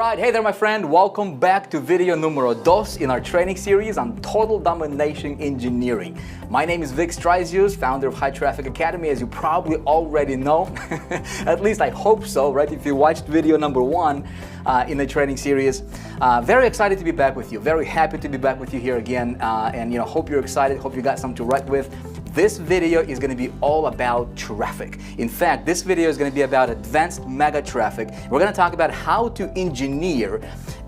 Alright, hey there my friend, welcome back to video numero dos in our training series on Total Domination Engineering. My name is Vic Strisius, founder of High Traffic Academy, as you probably already know. At least I hope so, right? If you watched video number one in the training series. Very excited to be back with you, very happy to be back with you here again, and hope you're excited, hope you got something to write with. This video is going to be all about traffic. In fact, this video is going to be about advanced mega traffic. We're going to talk about how to engineer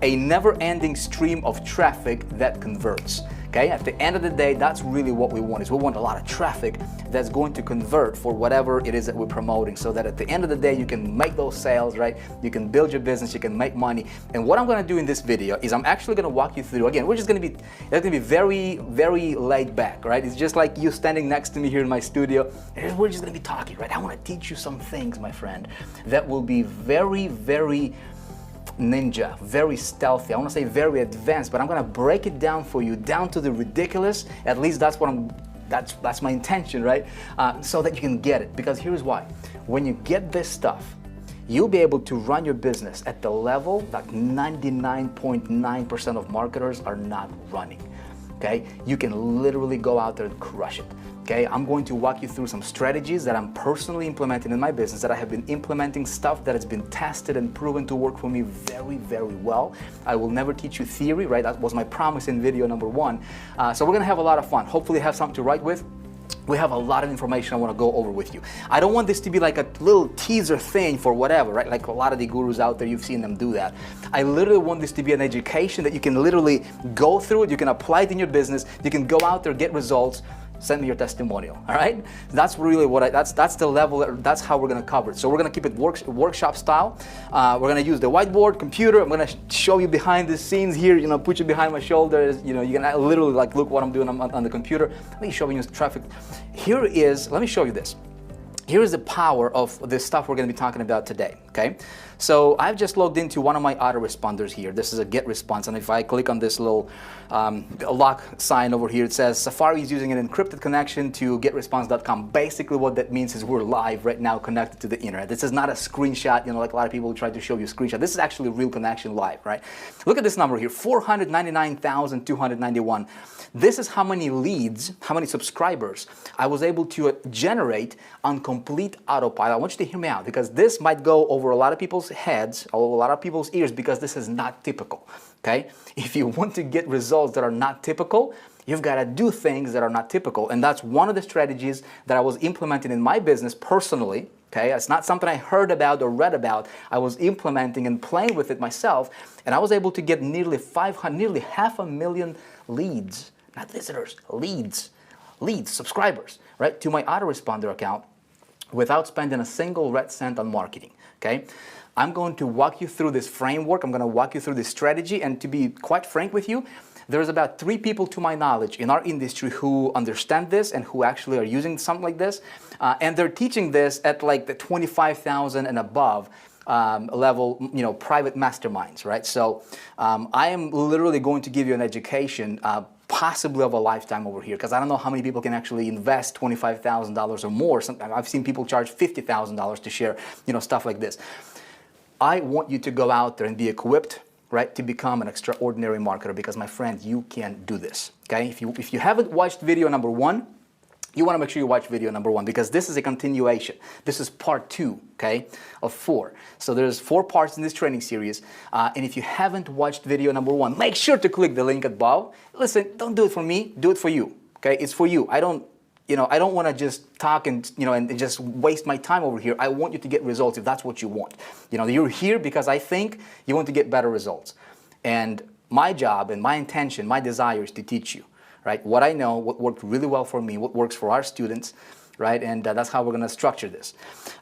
a never-ending stream of traffic that converts. Okay, at the end of the day, that's really what we want. Is we want a lot of traffic that's going to convert for whatever it is that we're promoting, so that at the end of the day, you can make those sales, right? You can build your business, you can make money. And what I'm going to do in this video is I'm actually going to walk you through. Again, it's going to be very, very laid back, right? It's just like you standing next to me here in my studio. And we're just going to be talking, right? I want to teach you some things, my friend, that will be very, very ninja, very stealthy. I want to say very advanced, but I'm going to break it down for you, down to the ridiculous. At least that's what that's my intention, right? So that you can get it. Because here's why. When you get this stuff, you'll be able to run your business at the level that 99.9% of marketers are not running. Okay? You can literally go out there and crush it. Okay, I'm going to walk you through some strategies that I'm personally implementing in my business, that I have been implementing, stuff that has been tested and proven to work for me very, very well. I will never teach you theory, right? That was my promise in video number one. So we're gonna have a lot of fun. Hopefully have something to write with. We have a lot of information I want to go over with you. I don't want this to be like a little teaser thing for whatever, right? Like a lot of the gurus out there, you've seen them do that. I literally want this to be an education that you can literally go through it, you can apply it in your business, you can go out there, get results. Send me your testimonial, all right? That's really what that's the level, that's how we're gonna cover it. So we're gonna keep it workshop style. We're gonna use the whiteboard, computer. I'm gonna show you behind the scenes here, put you behind my shoulders. You can literally like look what I'm doing on the computer. Let me show you traffic. Let me show you this. Here is the power of this stuff we're going to be talking about today, okay? So I've just logged into one of my autoresponders here. This is a GET response, and if I click on this little lock sign over here, it says Safari is using an encrypted connection to getresponse.com. Basically what that means is we're live right now connected to the internet. This is not a screenshot, like a lot of people try to show you a screenshot. This is actually a real connection live, right? Look at this number here, 499,291. This is how many leads, how many subscribers I was able to generate on complete autopilot. I want you to hear me out, because this might go over a lot of people's heads, a lot of people's ears, because this is not typical, okay? If you want to get results that are not typical, you've got to do things that are not typical. And that's one of the strategies that I was implementing in my business personally. Okay, it's not something I heard about or read about. I was implementing and playing with it myself, and I was able to get nearly 500,000 leads. Not visitors, leads, subscribers, right, to my autoresponder account without spending a single red cent on marketing, okay? I'm going to walk you through this framework. I'm going to walk you through this strategy, and to be quite frank with you, there's about 3 people to my knowledge in our industry who understand this and who actually are using something like this, and they're teaching this at like the 25,000 and above level, private masterminds, right? So I am literally going to give you an education possibly of a lifetime over here, because I don't know how many people can actually invest $25,000 or more. I've seen people charge $50,000 to share, stuff like this. I want you to go out there and be equipped, right, to become an extraordinary marketer, because my friend, you can do this, okay? If you haven't watched video number one, you want to make sure you watch video number one, because this is a continuation. This is part 2, okay, of 4. So there's 4 parts in this training series. And if you haven't watched video number 1, make sure to click the link above. Listen, don't do it for me, do it for you, okay? It's for you. I don't want to just talk and, and just waste my time over here. I want you to get results if that's what you want. You're here because I think you want to get better results. And my job and my intention, my desire is to teach you. Right? What I know, what worked really well for me, what works for our students, right? And that's how we're going to structure this.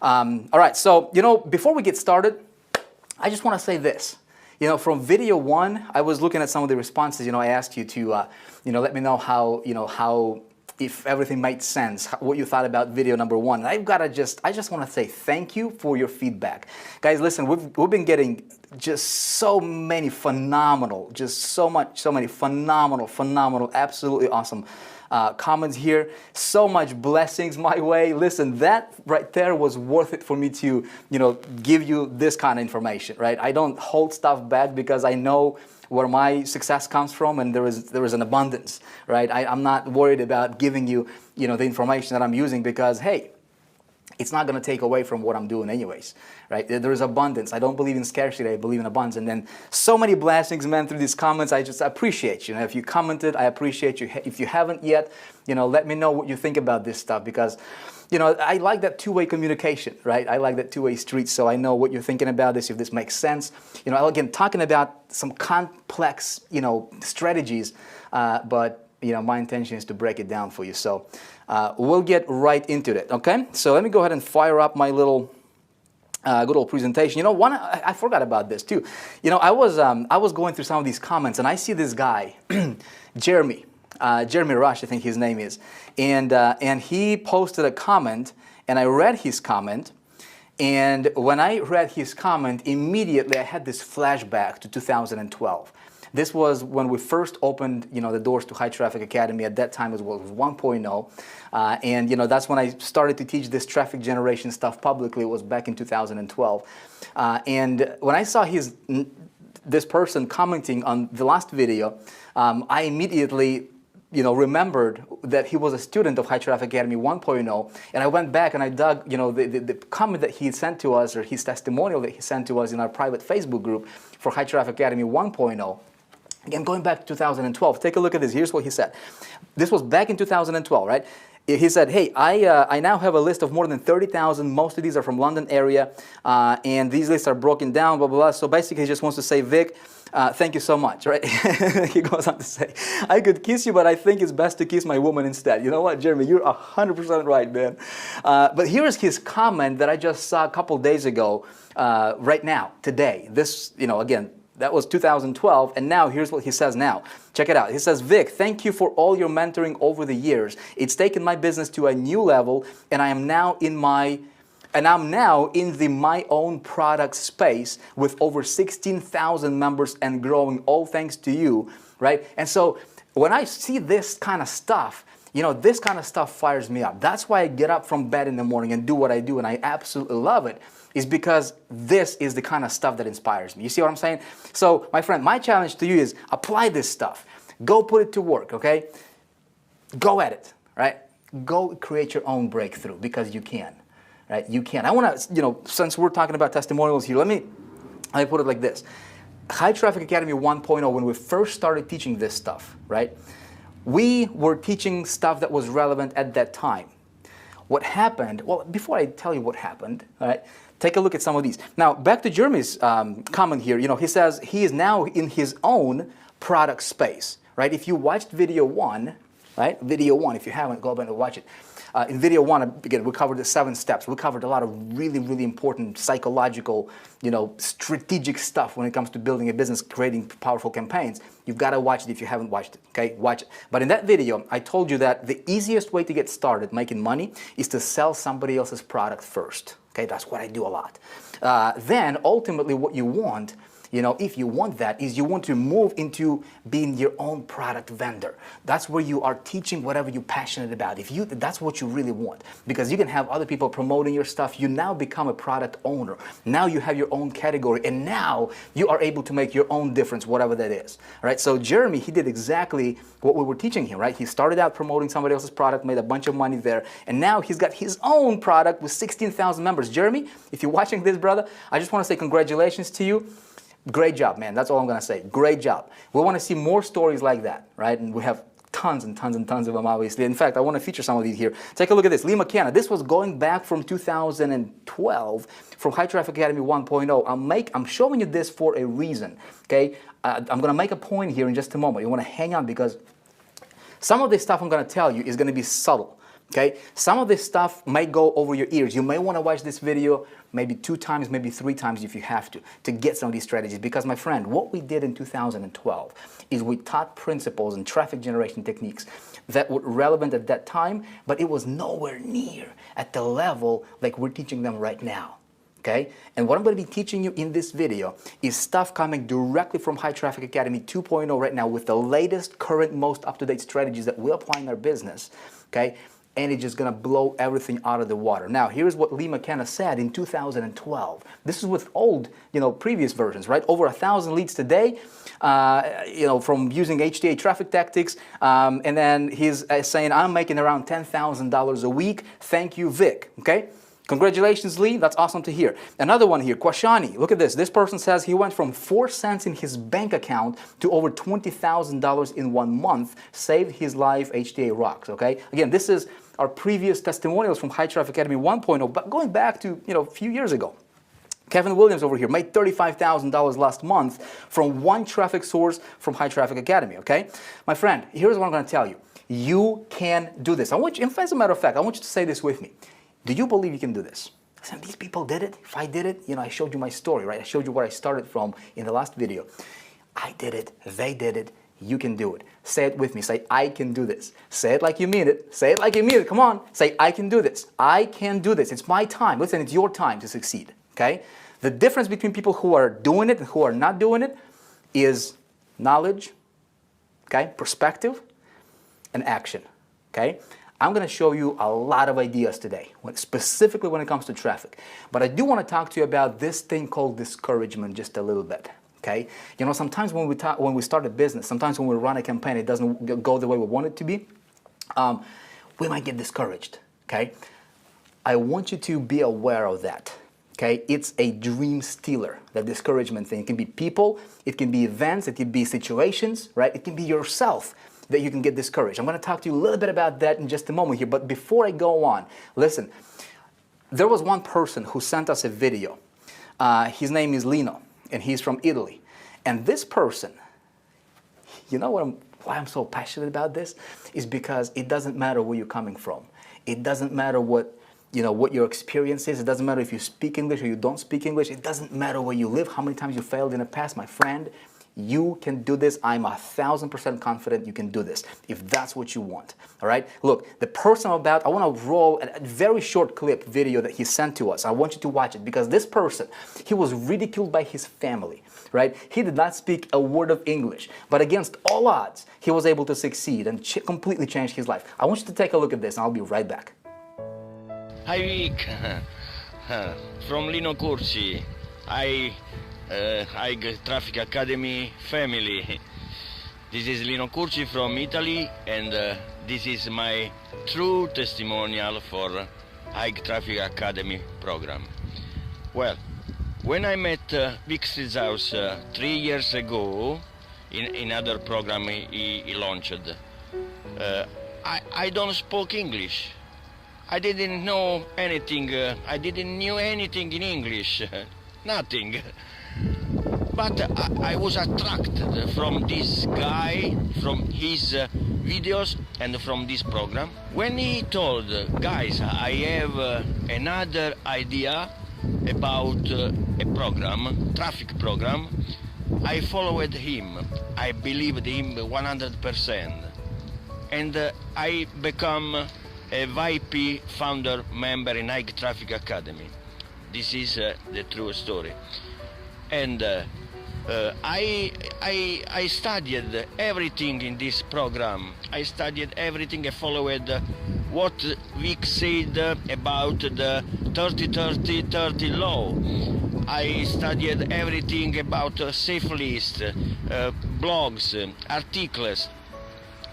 All right, so, before we get started, I just want to say this. From video 1, I was looking at some of the responses. I asked you to, let me know how, if everything made sense, what you thought about video number 1. And I just want to say thank you for your feedback. Guys, listen, we've been getting just so many phenomenal, phenomenal, absolutely awesome comments here. So much blessings my way. Listen, that right there was worth it for me to, give you this kind of information, right? I don't hold stuff back because I know where my success comes from, and there is an abundance, right? I'm not worried about giving you, the information that I'm using because, hey, it's not going to take away from what I'm doing anyways, right? There is abundance. I don't believe in scarcity. I believe in abundance. And then so many blessings, man, through these comments. I just appreciate you. If you commented, I appreciate you. If you haven't yet, let me know what you think about this stuff because, I like that two-way communication, right? I like that two-way street, so I know what you're thinking about this, if this makes sense. Again, talking about some complex, strategies, but, my intention is to break it down for you. So we'll get right into it, okay? So let me go ahead and fire up my little good old presentation. I forgot about this too. I was going through some of these comments, and I see this guy, Jeremy Rush, I think his name is, and he posted a comment, and I read his comment, and when I read his comment, immediately I had this flashback to 2012. This was when we first opened, the doors to High Traffic Academy. At that time, it was 1.0, and that's when I started to teach this traffic generation stuff publicly. It was back in 2012, and when I saw this person commenting on the last video, I immediately remembered that he was a student of High Traffic Academy 1.0, and I went back and I dug, the comment that he sent to us, or his testimonial that he sent to us in our private Facebook group for High Traffic Academy 1.0. Again, going back to 2012, take a look at this. Here's what he said. This was back in 2012, right? He said, hey, I now have a list of more than 30,000. Most of these are from London area, and these lists are broken down, blah, blah, blah. So basically, he just wants to say, Vic, thank you so much, right? He goes on to say, I could kiss you, but I think it's best to kiss my woman instead. You know what, Jeremy, you're 100% right, man. But here is his comment that I just saw a couple days ago, right now, today. This, again, that was 2012, and now here's what he says now. Check it out. He says, Vic, thank you for all your mentoring over the years. It's taken my business to a new level, and I'm now in the my own product space with over 16,000 members and growing, all thanks to you, right? And so when I see this kind of stuff, this kind of stuff fires me up. That's why I get up from bed in the morning and do what I do, and I absolutely love it, is because this is the kind of stuff that inspires me. You see what I'm saying? So, my friend, my challenge to you is apply this stuff. Go put it to work, okay? Go at it, right? Go create your own breakthrough because you can, right? You can. I want to, since we're talking about testimonials here, let me put it like this. High Traffic Academy 1.0, when we first started teaching this stuff, right? We were teaching stuff that was relevant at that time. What happened, well, before I tell you what happened, all right, take a look at some of these. Now, back to Jeremy's comment here, he says he is now in his own product space, right? If you watched video one, right, video one, if you haven't, go back and watch it. In video one, again, we covered the 7 steps. We covered a lot of really, really important psychological, strategic stuff when it comes to building a business, creating powerful campaigns. You've got to watch it if you haven't watched it, okay? Watch it. But in that video, I told you that the easiest way to get started making money is to sell somebody else's product first, okay? That's what I do a lot. Then, ultimately, what you want, if you want that, is you want to move into being your own product vendor. That's where you are teaching whatever you're passionate about. That's what you really want, because you can have other people promoting your stuff. You now become a product owner. Now you have your own category, and now you are able to make your own difference, whatever that is. All right. So Jeremy, he did exactly what we were teaching him. Right. He started out promoting somebody else's product, made a bunch of money there, and now he's got his own product with 16,000 members. Jeremy, if you're watching this, brother, I just want to say congratulations to you. Great job, man. That's all I'm going to say. Great job. We want to see more stories like that, right? And we have tons and tons and tons of them, obviously. In fact, I want to feature some of these here. Take a look at this. Lee McKenna. This was going back from 2012 from High Traffic Academy 1.0. I'm showing you this for a reason, okay? I'm going to make a point here in just a moment. You want to hang on because some of this stuff I'm going to tell you is going to be subtle. Okay, some of this stuff may go over your ears. You may want to watch this video maybe 2 times, maybe 3 times if you have to get some of these strategies. Because, my friend, what we did in 2012 is we taught principles and traffic generation techniques that were relevant at that time, but it was nowhere near at the level like we're teaching them right now. okay? And what I'm going to be teaching you in this video is stuff coming directly from High Traffic Academy 2.0 right now with the latest, current, most up-to-date strategies that we apply in our business, okay? And it's just going to blow everything out of the water. Now, here's what Lee McKenna said in 2012. This is with old, previous versions, right? Over 1,000 leads today, from using HTA traffic tactics. And then he's saying, I'm making around $10,000 a week. Thank you, Vic, okay? Congratulations, Lee. That's awesome to hear. Another one here, Kwashani. Look at this. This person says he went from 4 cents in his bank account to over $20,000 in 1 month. Saved his life. HTA rocks, okay? Again, this is our previous testimonials from High Traffic Academy 1.0, but going back to, a few years ago. Kevin Williams over here made $35,000 last month from one traffic source from High Traffic Academy, okay? My friend, here's what I'm going to tell you. You can do this. I want you, as a matter of fact, I want you to say this with me. Do you believe you can do this? Listen, these people did it. If I did it, I showed you my story, right? I showed you where I started from in the last video. I did it. They did it. You can do it. Say it with me. Say, I can do this. Say it like you mean it. Say it like you mean it. Come on. Say, I can do this. I can do this. It's my time. Listen, it's your time to succeed, okay? The difference between people who are doing it and who are not doing it is knowledge, okay, perspective, and action, okay? I'm going to show you a lot of ideas today, specifically when it comes to traffic. But I do want to talk to you about this thing called discouragement just a little bit, okay? Sometimes when we start a business, sometimes when we run a campaign, it doesn't go the way we want it to be. We might get discouraged, okay? I want you to be aware of that, okay? It's a dream stealer, that discouragement thing. It can be people, it can be events, it can be situations, right? It can be yourself that you can get discouraged. I'm going to talk to you a little bit about that in just a moment here, but before I go on, listen, there was one person who sent us a video. His name is Lino, and he's from Italy. And this person, why I'm so passionate about this is because it doesn't matter where you're coming from. It doesn't matter what your experience is. It doesn't matter if you speak English or you don't speak English. It doesn't matter where you live, how many times you failed in the past, my friend. You can do this. I'm 1,000% confident you can do this if that's what you want. All right? Look, the person I want to roll a very short clip video that he sent to us. I want you to watch it because this person, he was ridiculed by his family, right? He did not speak a word of English, but against all odds, he was able to succeed and completely change his life. I want you to take a look at this and I'll be right back. Hi Vic, from Lino Curci. High Traffic Academy family. This is Lino Curci from Italy, and this is my true testimonial for High Traffic Academy program. Well, when I met Vic Streethouse 3 years ago in other program he launched, I don't speak English. I didn't know anything. I didn't knew anything in English. Nothing. But I was attracted from this guy, from his videos and from this program. When he told, guys, I have another idea about a program, traffic program, I followed him. I believed him 100%. And I become a VIP founder member in High Traffic Academy. This is the true story. And I studied everything in this program. I studied everything. I followed what Vic said about the 30-30-30 law. I studied everything about safe list, blogs, articles,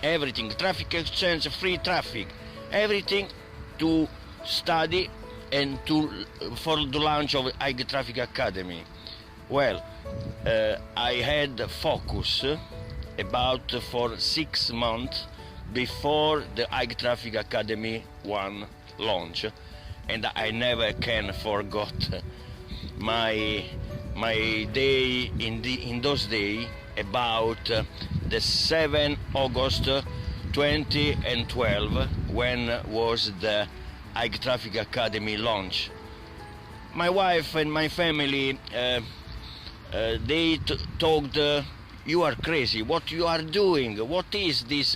everything, traffic exchange, free traffic, everything to study and for the launch of High Traffic Academy. Well, I had focus about for 6 months before the High Traffic Academy 1 launch, and I never can forget my day in those days about the 7 August 2012 when was the High Traffic Academy launch. My wife and my family they talked you are crazy. What you are doing? What is this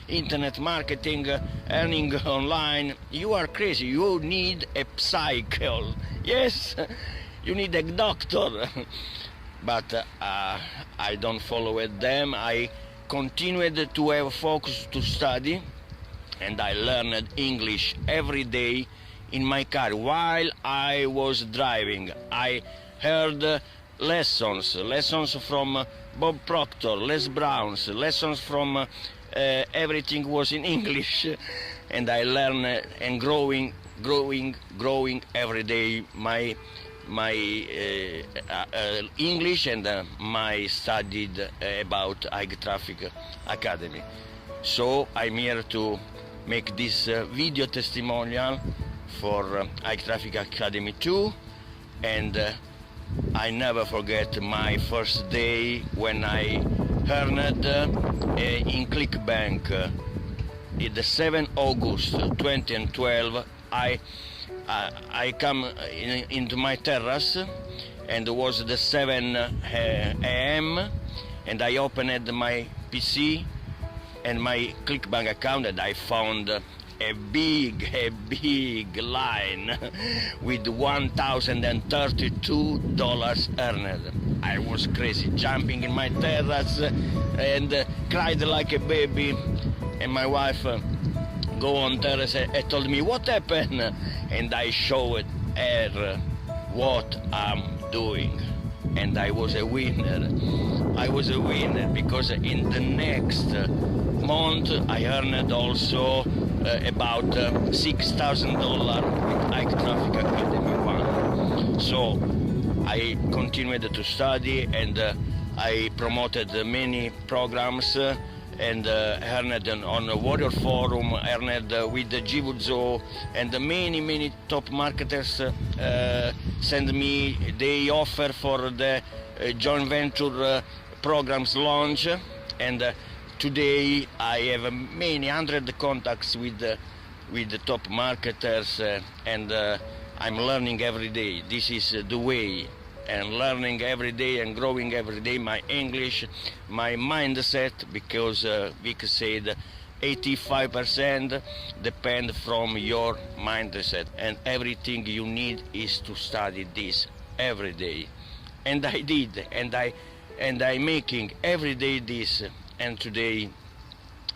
internet marketing, earning online? You are crazy. You need a psycho. Yes, you need a doctor. But I don't follow them. I continued to have focus to study, and I learned English every day in my car while I was driving. I heard lessons from Bob Proctor, Les Browns, lessons from everything was in English, and I learned and growing every day my English, and my studied about High Traffic Academy. So I'm here to make this video testimonial for High Traffic Academy 2, and I never forget my first day when I earned in Clickbank in the 7th August 2012. I come into my terrace, and it was the 7 a.m. and I opened my PC and my Clickbank account, and I found a big line with $1,032 earned. I was crazy, jumping in my terrace and cried like a baby, and my wife go on terrace and told me what happened, and I showed her what I'm doing, and I was a winner. I was a winner because in the next month I earned also about $6,000 with High Traffic Academy 1. So I continued to study, and I promoted many programs, and earned on a Warrior Forum, earned with the Jibuzzo, and many top marketers send me the offer for the joint venture programs launch, and today I have many hundred contacts with the top marketers, and I'm learning every day. This is the way, and learning every day and growing every day my English, my mindset, because Vic said 85% depend from your mindset, and everything you need is to study this every day. And I did, and I'm making every day this, and today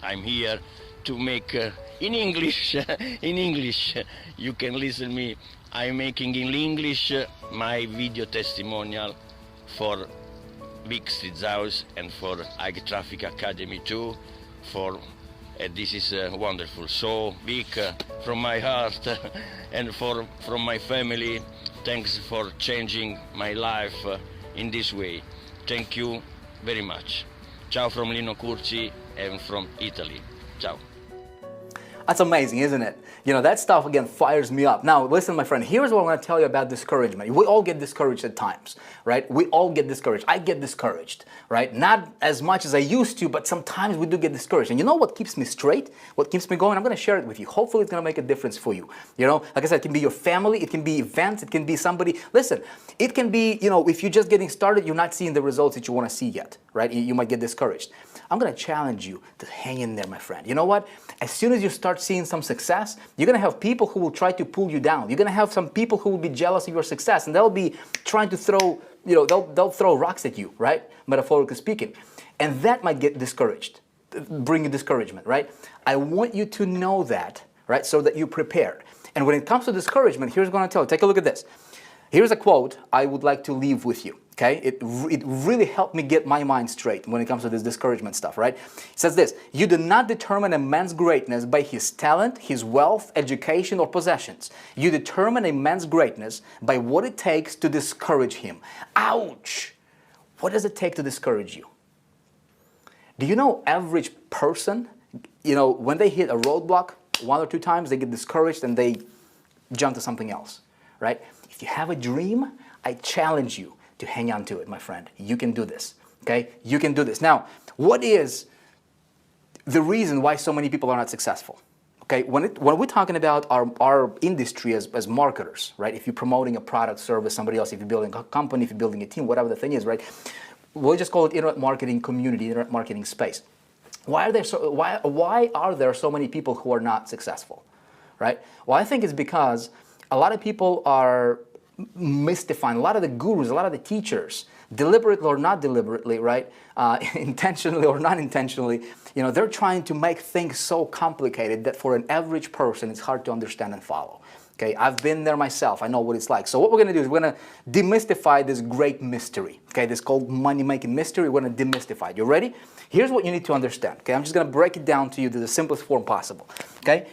I'm here to make in English. In English, you can listen me. I'm making in English my video testimonial for Vic Street House and for High Traffic Academy 2. For this is wonderful. So Vic, from my heart and from my family, thanks for changing my life in this way. Thank you very much. Ciao from Lino Curci and from Italy. Ciao. That's amazing, isn't it? You know, that stuff, again, fires me up. Now, listen, my friend, here's what I want to tell you about discouragement. We all get discouraged at times, right? We all get discouraged. I get discouraged, right? Not as much as I used to, but sometimes we do get discouraged. And you know what keeps me straight? What keeps me going? I'm going to share it with you. Hopefully, it's going to make a difference for you. You know, like I said, it can be your family, it can be events, it can be somebody. Listen, it can be, you know, if you're just getting started, you're not seeing the results that you want to see yet, right? You might get discouraged. I'm going to challenge you to hang in there, my friend. You know what? As soon as you start seeing some success, you're going to have people who will try to pull you down. You're going to have some people who will be jealous of your success, and they'll be trying to throw, you know, they'll throw rocks at you, right? Metaphorically speaking. And that might get discouraged, bring you discouragement, right? I want you to know that, right? So that you're prepared. And when it comes to discouragement, here's what I'm going to tell you. Take a look at this. Here's a quote I would like to leave with you. Okay, it really helped me get my mind straight when it comes to this discouragement stuff, right? It says this: you do not determine a man's greatness by his talent, his wealth, education, or possessions. You determine a man's greatness by what it takes to discourage him. Ouch! What does it take to discourage you? Do you know average person, you know, when they hit a roadblock 1 or 2 times, they get discouraged and they jump to something else, right? If you have a dream, I challenge you to hang on to it, my friend. You can do this, okay? You can do this. Now, what is the reason why so many people are not successful? Okay, when we're talking about our industry as marketers, right? If you're promoting a product, service, somebody else, if you're building a company, if you're building a team, whatever the thing is, right? we'll just call it internet marketing community, internet marketing space. Why are there so many people who are not successful, right? Well, I think it's because a lot of people are mystifying, a lot of the gurus, a lot of the teachers, deliberately or not deliberately, right? Intentionally or not intentionally, they're trying to make things so complicated that for an average person, it's hard to understand and follow. Okay, I've been there myself. I know what it's like. So what we're going to do is we're going to demystify this great mystery. Okay, this called money-making mystery. We're going to demystify it. You ready? Here's what you need to understand. Okay, I'm just going to break it down to you to the simplest form possible. Okay,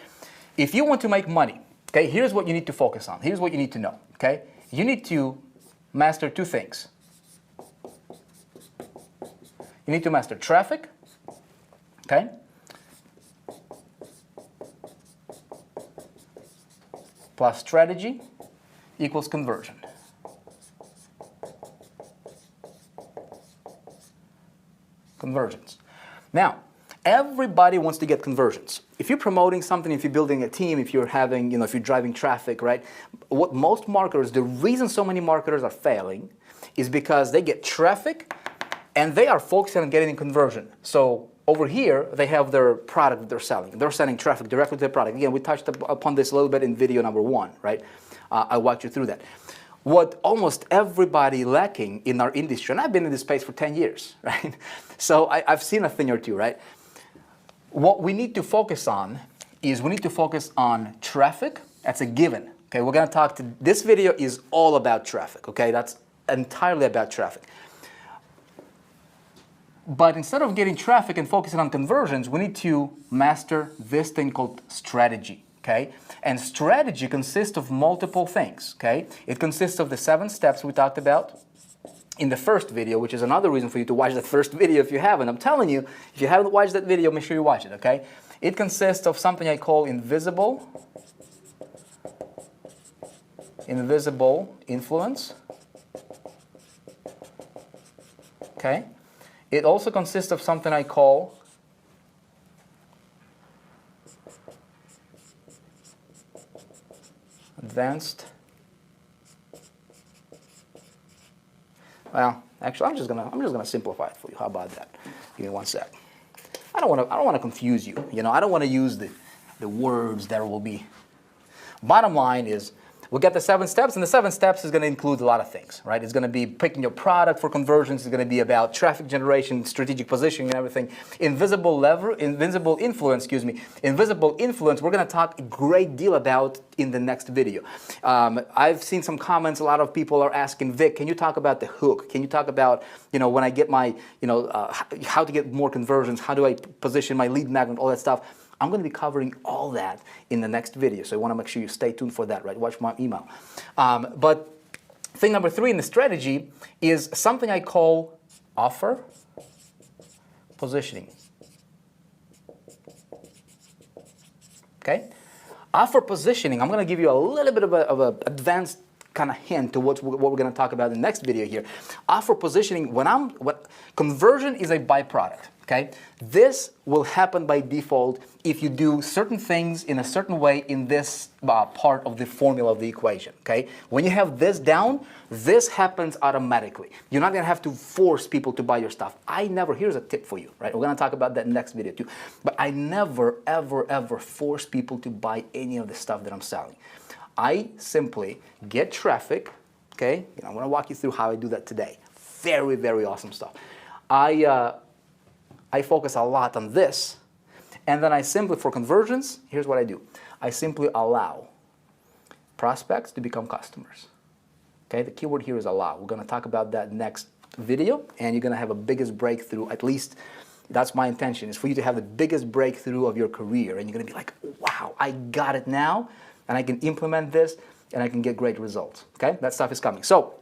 if you want to make money, okay, here's what you need to focus on. Here's what you need to know. Okay, you need to master two things. You need to master traffic. Okay. Plus strategy equals conversion. Conversions. Now, everybody wants to get conversions. If you're promoting something, if you're building a team, if you're having, if you're driving traffic, right? What most marketers, the reason so many marketers are failing is because they get traffic and they are focusing on getting conversion. So over here, they have their product that they're selling. They're sending traffic directly to their product. Again, we touched upon this a little bit in video number 1, right? I walked you through that. What almost everybody lacking in our industry, and I've been in this space for 10 years, right? So I've seen a thing or two, right? What we need to focus on is we need to focus on traffic. That's a given, okay? We're going to talk to, this video is all about traffic, okay? That's entirely about traffic. But instead of getting traffic and focusing on conversions, we need to master this thing called strategy, okay? And strategy consists of multiple things, okay? It consists of the 7 steps we talked about in the first video, which is another reason for you to watch that first video if you haven't. I'm telling you, if you haven't watched that video, make sure you watch it, okay? It consists of something I call invisible influence, okay? It also consists of something I call advanced. Well, actually, I'm just gonna simplify it for you. How about that? Give me one sec. I don't want to confuse you. I don't want to use the words that will be. Bottom line is, we'll get the 7 steps, and the 7 steps is going to include a lot of things, right? It's going to be picking your product for conversions. It's going to be about traffic generation, strategic positioning, and everything. Invisible influence. Invisible influence, we're going to talk a great deal about in the next video. I've seen some comments. A lot of people are asking, Vic, can you talk about the hook? Can you talk about, when I get my, how to get more conversions? How do I position my lead magnet? All that stuff. I'm going to be covering all that in the next video, so you want to make sure you stay tuned for that, right? Watch my email. But thing number 3 in the strategy is something I call offer positioning. Okay? Offer positioning, I'm going to give you a little bit of a advanced kind of hint to what we're going to talk about in the next video here. Offer positioning, conversion is a byproduct. Okay, this will happen by default if you do certain things in a certain way in this part of the formula of the equation. Okay, when you have this down, this happens automatically. You're not gonna have to force people to buy your stuff. Here's a tip for you, right? We're gonna talk about that in the next video too. But I never, ever, ever force people to buy any of the stuff that I'm selling. I simply get traffic. Okay, I'm gonna walk you through how I do that today. Very, very awesome stuff. I focus a lot on this, and then I simply, for conversions, here's what I do. I simply allow prospects to become customers. Okay, the keyword here is allow. We're going to talk about that next video, and you're going to have a biggest breakthrough, at least that's my intention, is for you to have the biggest breakthrough of your career, and you're going to be like, wow, I got it now, and I can implement this, and I can get great results. Okay, that stuff is coming. So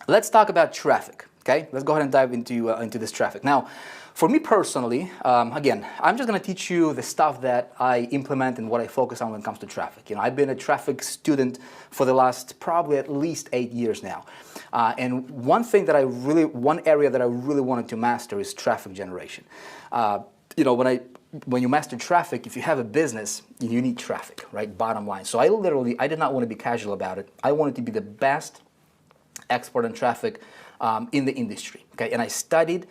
let's talk about traffic. Okay, let's go ahead and dive into this traffic. Now, for me personally, again, I'm just going to teach you the stuff that I implement and what I focus on when it comes to traffic. I've been a traffic student for the last probably at least 8 years now. And one area that I really wanted to master is traffic generation. When you master traffic, if you have a business, you need traffic, right? Bottom line. So I did not want to be casual about it. I wanted to be the best expert on traffic in the industry. Okay, and I studied,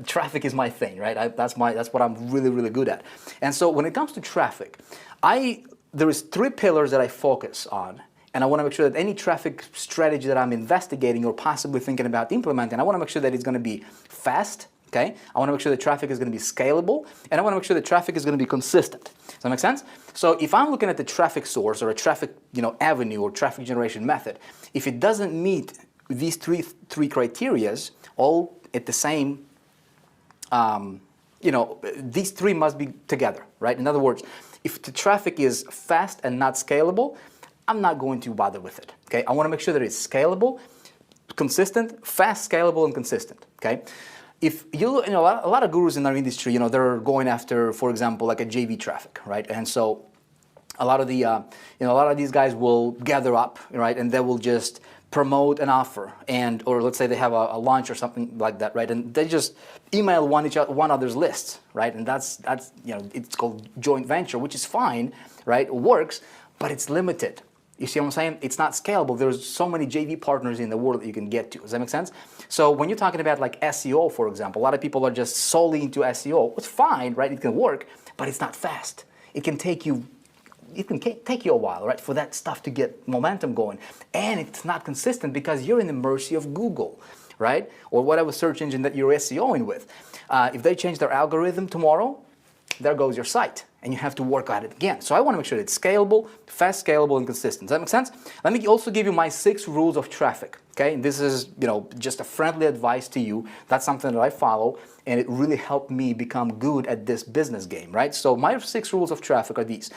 traffic is my thing, right? That's what I'm really, really good at. And so when it comes to traffic, there is 3 pillars that I focus on. And I want to make sure that any traffic strategy that I'm investigating or possibly thinking about implementing, I want to make sure that it's going to be fast, okay? I want to make sure the traffic is going to be scalable, and I want to make sure the traffic is going to be consistent. Does that make sense? So if I'm looking at the traffic source or a traffic, avenue or traffic generation method, if it doesn't meet these three criterias, all at the same, these 3 must be together, right? In other words, if the traffic is fast and not scalable, I'm not going to bother with it, okay? I want to make sure that it's scalable, consistent, fast, scalable, and consistent, okay? If you look, a lot of gurus in our industry, they're going after, for example, like a JV traffic, right? And so a lot of these guys will gather up, right? And they will just promote an offer, or let's say they have a launch or something like that, right? And they just email one other's lists, right? And that's it's called joint venture, which is fine, right? It works, but it's limited. You see what I'm saying? It's not scalable. There's so many JV partners in the world that you can get to. Does that make sense? So when you're talking about like SEO, for example, a lot of people are just solely into SEO. It's fine, right? It can work, but it's not fast. It can take you a while, right, for that stuff to get momentum going. And it's not consistent because you're in the mercy of Google, right? Or whatever search engine that you're SEOing with. If they change their algorithm tomorrow, there goes your site, and you have to work at it again. So I want to make sure that it's scalable, fast, scalable, and consistent. Does that make sense? Let me also give you my 6 rules of traffic, okay? And this is, just a friendly advice to you. That's something that I follow, and it really helped me become good at this business game, right? So my 6 rules of traffic are these.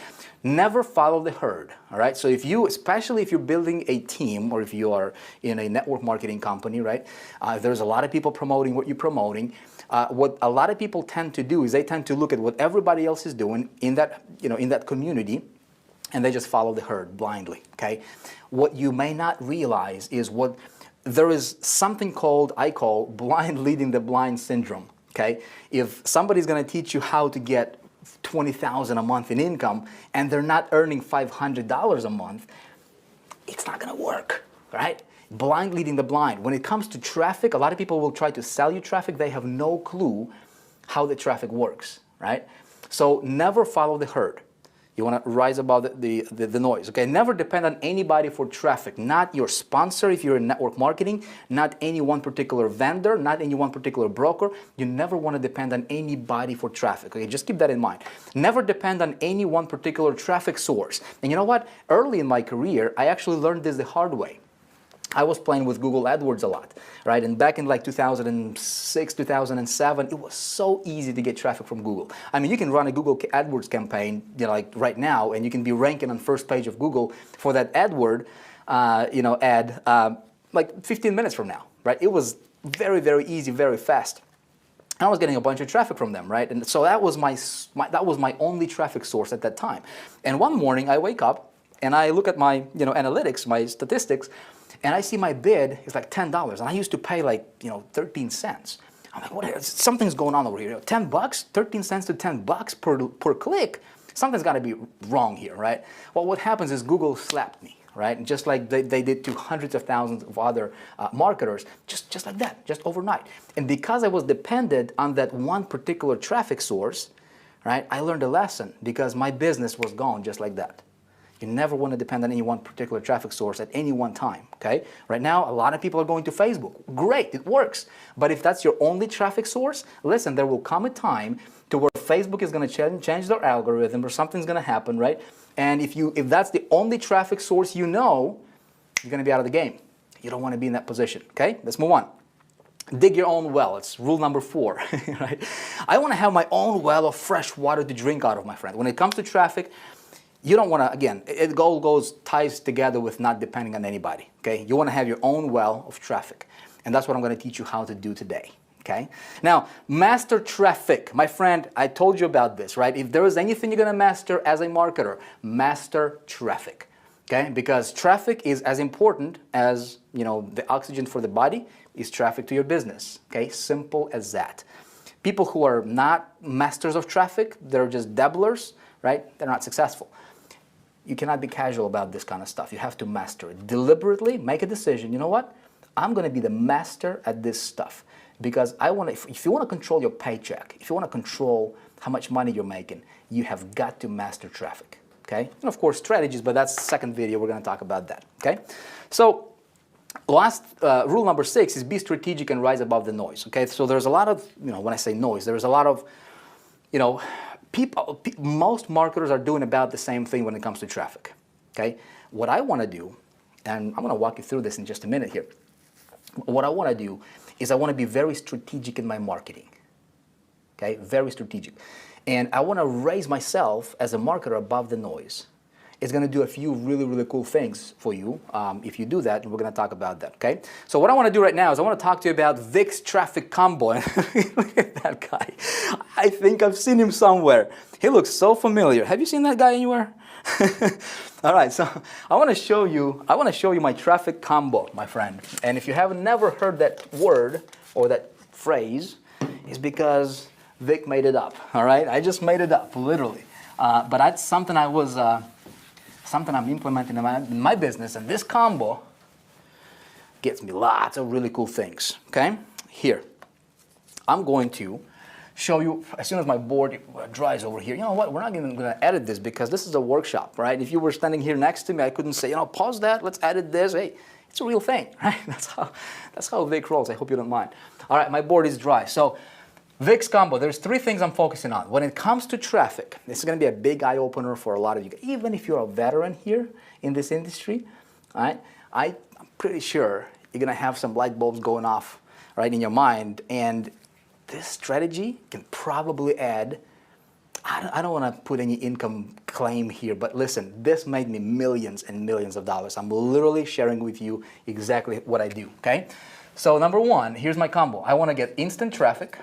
Never follow the herd, all right? So especially if you're building a team, or if you are in a network marketing company, right? There's a lot of people promoting what you're promoting. What a lot of people tend to do is they tend to look at what everybody else is doing in that community, and they just follow the herd blindly, okay? What you may not realize is there is something I call blind leading the blind syndrome, okay? If somebody's going to teach you how to get $20,000 a month in income and they're not earning $500 a month, it's not going to work, right? Blind leading the blind. When it comes to traffic, a lot of people will try to sell you traffic. They have no clue how the traffic works, right? So never follow the herd. You want to rise above the noise, okay? Never depend on anybody for traffic. Not your sponsor if you're in network marketing, not any one particular vendor, not any one particular broker. You never want to depend on anybody for traffic, okay? Just keep that in mind. Never depend on any one particular traffic source. And you know what? Early in my career, I actually learned this the hard way. I was playing with Google AdWords a lot, right? And back in like 2006, 2007, it was so easy to get traffic from Google. I mean, you can run a Google AdWords campaign, like right now, and you can be ranking on first page of Google for that AdWord, ad, like 15 minutes from now, right? It was very, very easy, very fast. I was getting a bunch of traffic from them, right? And so that was my only traffic source at that time. And one morning I wake up and I look at my, analytics, my statistics, and I see my bid is like $10, and I used to pay like 13 cents. I'm like, something's going on over here. $10, 13 cents to $10 per click. Something's got to be wrong here, right? Well, what happens is Google slapped me, right? And just like they did to hundreds of thousands of other marketers, just like that, just overnight. And because I was dependent on that one particular traffic source, right? I learned a lesson because my business was gone just like that. You never want to depend on any one particular traffic source at any one time, okay? Right now, a lot of people are going to Facebook. Great, it works. But if that's your only traffic source, listen, there will come a time to where Facebook is going to change their algorithm or something's going to happen, right? And if that's the only traffic source you're going to be out of the game. You don't want to be in that position, okay? Let's move on. Dig your own well. It's rule number 4, right? I want to have my own well of fresh water to drink out of, my friend. When it comes to traffic, you don't want to, again, it ties together with not depending on anybody, okay? You want to have your own well of traffic, and that's what I'm going to teach you how to do today, okay? Now, master traffic. My friend, I told you about this, right? If there is anything you're going to master as a marketer, master traffic, okay? Because traffic is as important as, the oxygen for the body is traffic to your business, okay? Simple as that. People who are not masters of traffic, they're just dabblers, right? They're not successful. you cannot be casual about this kind of stuff. You have to master it. Deliberately make a decision. You know what? I'm going to be the master at this stuff because I want to, if you want to control your paycheck, if you want to control how much money you're making, you have got to master traffic, okay? And of course strategies, but that's the second video, we're going to talk about that, okay? So last, rule number 6 is be strategic and rise above the noise, okay? So there's a lot of, when I say noise, there's a lot of, most marketers are doing about the same thing when it comes to traffic, okay? What I want to do, and I'm going to walk you through this in just a minute here, what I want to do is I want to be very strategic in my marketing, okay? Very strategic. And I want to raise myself as a marketer above the noise. It's going to do a few really, really cool things for you if you do that, and we're going to talk about that, okay? So what I want to do right now is I want to talk to you about Vic's traffic combo. Look at that guy. I think I've seen him somewhere. He looks so familiar. Have you seen that guy anywhere? All right, so I want to show you my traffic combo, my friend. And if you have never heard that word or that phrase, it's because Vic made it up, all right? I just made it up, literally. But that's something something I'm implementing in my business, and this combo gets me lots of really cool things, okay? Here, I'm going to show you, as soon as my board dries over here, you know what, we're not even going to edit this because this is a workshop, right? If you were standing here next to me, I couldn't say, pause that, let's edit this. Hey, it's a real thing, right? That's how Vic rolls. I hope you don't mind. All right, my board is dry. So Vic's combo, there's 3 things I'm focusing on. When it comes to traffic, this is going to be a big eye-opener for a lot of you. Even if you're a veteran here in this industry, right, I'm pretty sure you're going to have some light bulbs going off right in your mind. And this strategy can probably add, I don't want to put any income claim here, but listen, this made me millions and millions of dollars. I'm literally sharing with you exactly what I do, okay? So number 1, here's my combo. I want to get instant traffic.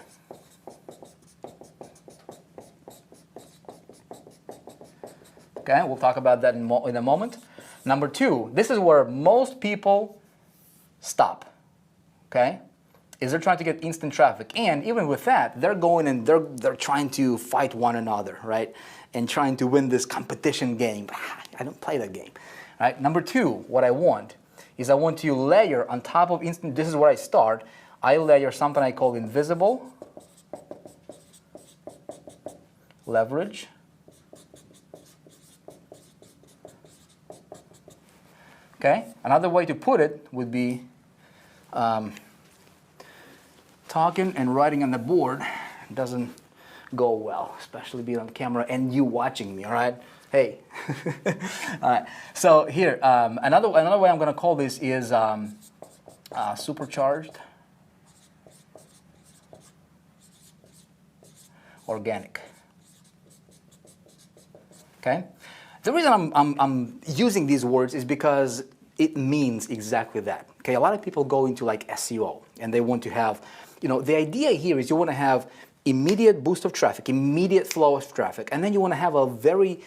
Okay, we'll talk about that in a moment. Number 2, this is where most people stop, okay? Is they're trying to get instant traffic. And even with that, they're going and they're trying to fight one another, right? And trying to win this competition game. I don't play that game, right? Number 2, what I want is I want to layer on top of instant, this is where I start, I layer something I call invisible leverage. Okay, another way to put it would be talking and writing on the board doesn't go well, especially being on camera and you watching me, all right? Hey. All right, so here, another way I'm gonna call this is supercharged organic, okay? The reason I'm using these words is because it means exactly that. Okay, a lot of people go into like SEO and they want to have, the idea here is you want to have immediate boost of traffic, immediate flow of traffic, and then you want to have a very,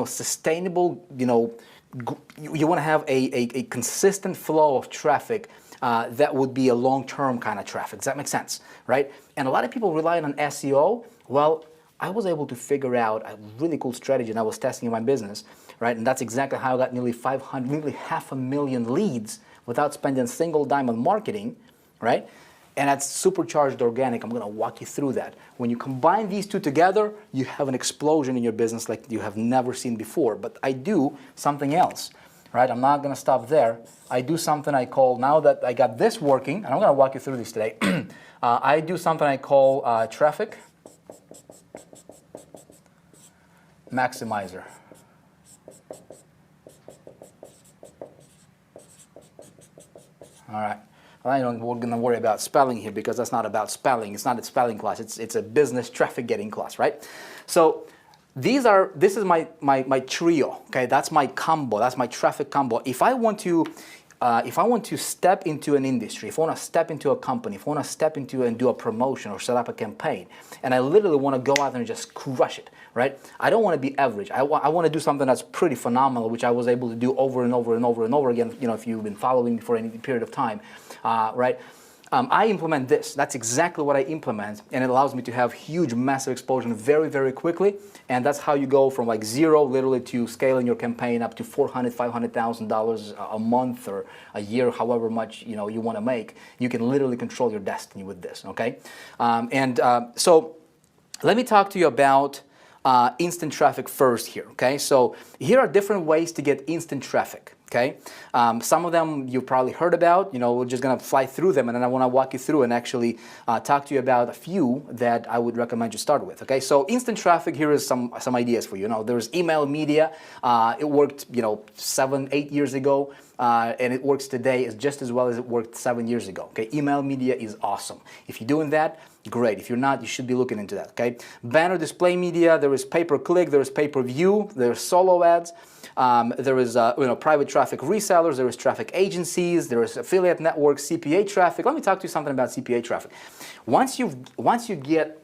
sustainable, you want to have a consistent flow of traffic that would be a long-term kind of traffic. Does that make sense, right? And a lot of people rely on SEO. Well, I was able to figure out a really cool strategy and I was testing in my business, right? And that's exactly how I got nearly 500,000 leads without spending a single dime on marketing, right? And that's supercharged organic. I'm gonna walk you through that. When you combine these two together, you have an explosion in your business like you have never seen before. But I do something else, right? I'm not gonna stop there. I do something I call, now that I got this working, and I'm gonna walk you through this today, I do something I call traffic maximizer. All right. We're going to worry about spelling here because that's not about spelling. It's not a spelling class. It's a business traffic getting class, right? So this is my trio. Okay, that's my combo. That's my traffic combo. If I want to step into an industry, if I want to step into a company, if I want to step into and do a promotion or set up a campaign, and I literally want to go out there and just crush it, right? I don't want to be average. I want to do something that's pretty phenomenal, which I was able to do over and over and over and over again, if you've been following me for any period of time, right? I implement this. That's exactly what I implement, and it allows me to have huge, massive exposure very, very quickly. And that's how you go from like zero, literally, to scaling your campaign up to $400,000, $500,000 a month or a year, however much you want to make. You can literally control your destiny with this. Okay, so let me talk to you about instant traffic first here. Okay, so here are different ways to get instant traffic. Okay, some of them you've probably heard about. We're just gonna fly through them, and then I want to walk you through and actually talk to you about a few that I would recommend you start with. Okay, so instant traffic, here is some ideas for you. There's email media. It worked 7-8 years ago, and it works today just as well as it worked 7 years ago. Okay, email media is awesome. If you're doing that, great. If you're not, you should be looking into that. Okay, banner display media. There is pay-per-click. There is pay-per-view. There's solo ads. There is private traffic resellers, there is traffic agencies, there is affiliate networks, CPA traffic. Let me talk to you something about CPA traffic. Once you get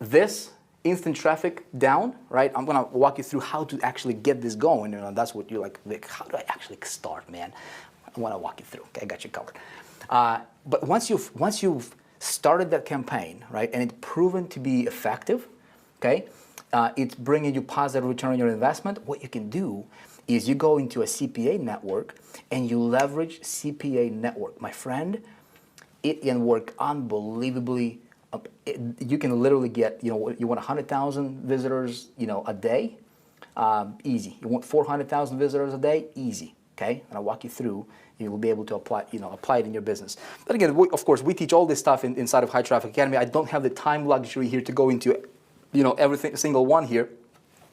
this instant traffic down, right? I'm gonna walk you through how to actually get this going. That's what you're like, Vic, how do I actually start, man? I want to walk you through. Okay, I got you covered. But once you've started that campaign, right, and it's proven to be effective, okay. It's bringing you positive return on your investment. What you can do is you go into a CPA network and you leverage CPA network. My friend, it can work unbelievably. You can literally get, you want 100,000 visitors, a day, easy. You want 400,000 visitors a day, easy. Okay, and I'll walk you through. You will be able to apply it in your business. But again, of course, we teach all this stuff inside of High Traffic Academy. I don't have the time luxury here to go into every single one here,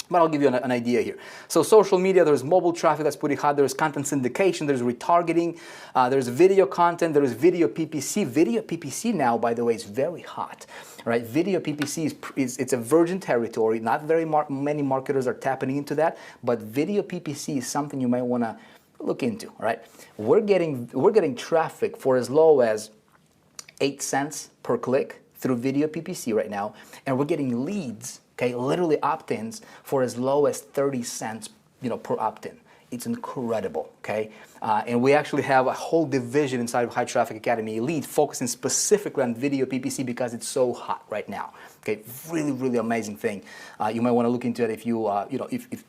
but I'll give you an idea here. So social media, there's mobile traffic that's pretty hot, there's content syndication, there's retargeting, there's video content, there's video PPC. Video PPC now, by the way, is very hot, right? Video PPC it's a virgin territory. Not very many marketers are tapping into that, but video PPC is something you might want to look into, right? We're getting traffic for as low as 8 cents per click through video PPC right now, and we're getting leads, okay, literally opt-ins for as low as 30 cents, per opt-in. It's incredible, okay? And we actually have a whole division inside of High Traffic Academy Elite focusing specifically on video PPC because it's so hot right now. Okay, really, really amazing thing. You might want to look into it if you,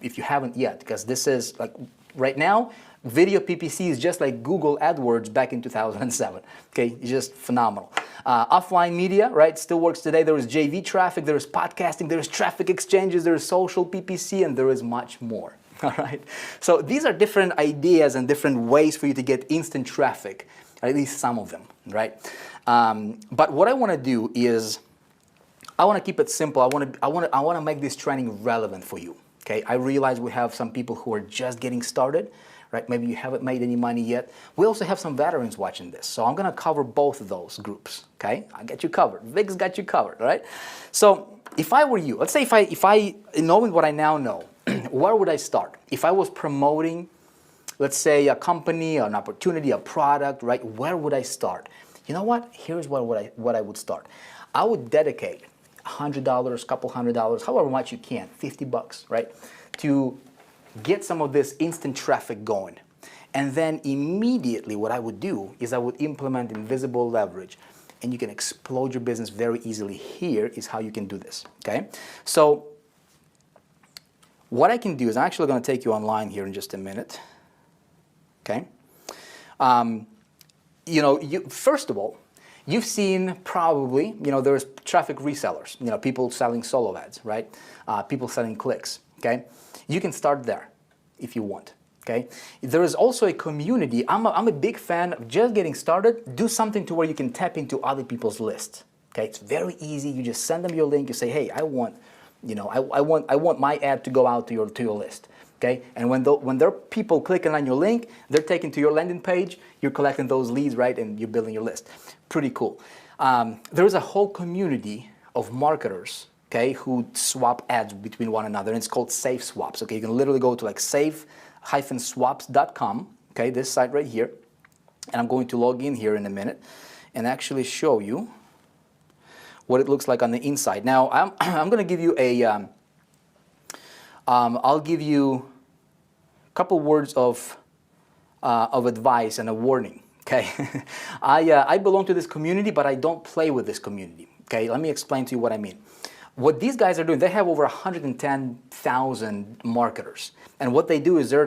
if you haven't yet, because this is like right now. Video PPC is just like Google AdWords back in 2007. Okay, it's just phenomenal. Offline media, right, still works today. There is JV traffic, there is podcasting, there is traffic exchanges, there is social PPC, and there is much more. All right. So these are different ideas and different ways for you to get instant traffic, at least some of them, right? But what I want to do is, I want to keep it simple. I want to make this training relevant for you. Okay. I realize we have some people who are just getting started. Right? Maybe you haven't made any money yet. We also have some veterans watching this, so I'm going to cover both of those groups. Okay, I got you covered. Vic's got you covered, right? So if I were you, let's say if I knowing what I now know, where would I start? If I was promoting, let's say, a company, an opportunity, a product, right? Where would I start? You know what? Here's what I would start. I would dedicate $100, couple $100, however much you can, $50, right, to get some of this instant traffic going. And then immediately what I would do is I would implement invisible leverage, and you can explode your business very easily. Here is how you can do this, okay? So what I can do is I'm actually going to take you online here in just a minute, okay? First of all, you've seen probably, there's traffic resellers, people selling solo ads, right? People selling clicks, okay? You can start there if you want, okay? There is also a community. I'm a big fan of just getting started. Do something to where you can tap into other people's lists, okay? It's very easy. You just send them your link. You say, hey, I want my ad to go out to your list, okay? And when there are people clicking on your link, they're taken to your landing page. You're collecting those leads, right? And you're building your list. Pretty cool. There is a whole community of marketers, okay, who swap ads between one another, and it's called Safe Swaps. Okay, you can literally go to like safe-swaps.com, okay, this site right here, and I'm going to log in here in a minute and actually show you what it looks like on the inside. Now, I'm going to give you I'll give you a couple words of advice and a warning. Okay, I belong to this community, but I don't play with this community. Okay, let me explain to you what I mean. What these guys are doing, they have over 110,000 marketers. And what they do is they're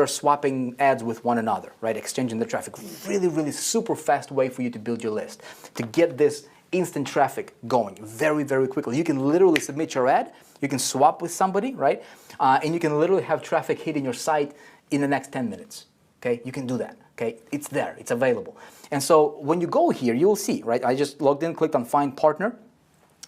swapping ads with one another, right? Exchanging the traffic. Really, really super fast way for you to build your list. To get this instant traffic going very, very quickly. You can literally submit your ad, you can swap with somebody, right? And you can literally have traffic hitting your site in the next 10 minutes. Okay, you can do that. Okay, it's there, it's available. And so when you go here, you will see, right? I just logged in, clicked on Find Partner,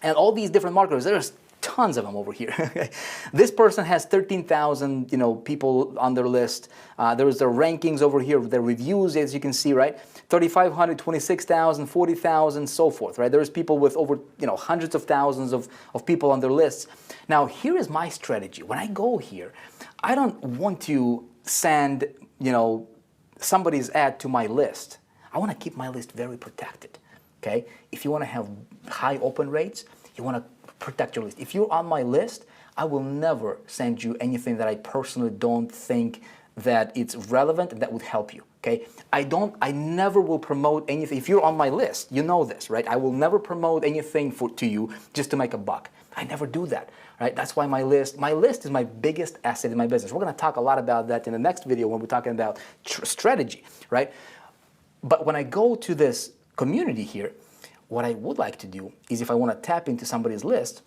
and all these different marketers, there's tons of them over here. This person has 13,000, people on their list. There's their rankings over here, their reviews, as you can see, right? 3,500, 26,000, 40,000, so forth, right? There's people with over, hundreds of thousands of people on their lists. Now, here is my strategy. When I go here, I don't want to send, somebody's ad to my list. I want to keep my list very protected, okay? If you want to have high open rates, you want to protect your list. If you're on my list, I will never send you anything that I personally don't think that it's relevant and that would help you, okay? I never will promote anything. If you're on my list, you know this, right? I will never promote anything to you just to make a buck. I never do that, right? That's why my list is my biggest asset in my business. We're going to talk a lot about that in the next video when we're talking about strategy, right? But when I go to this community here, what I would like to do is if I want to tap into somebody's list,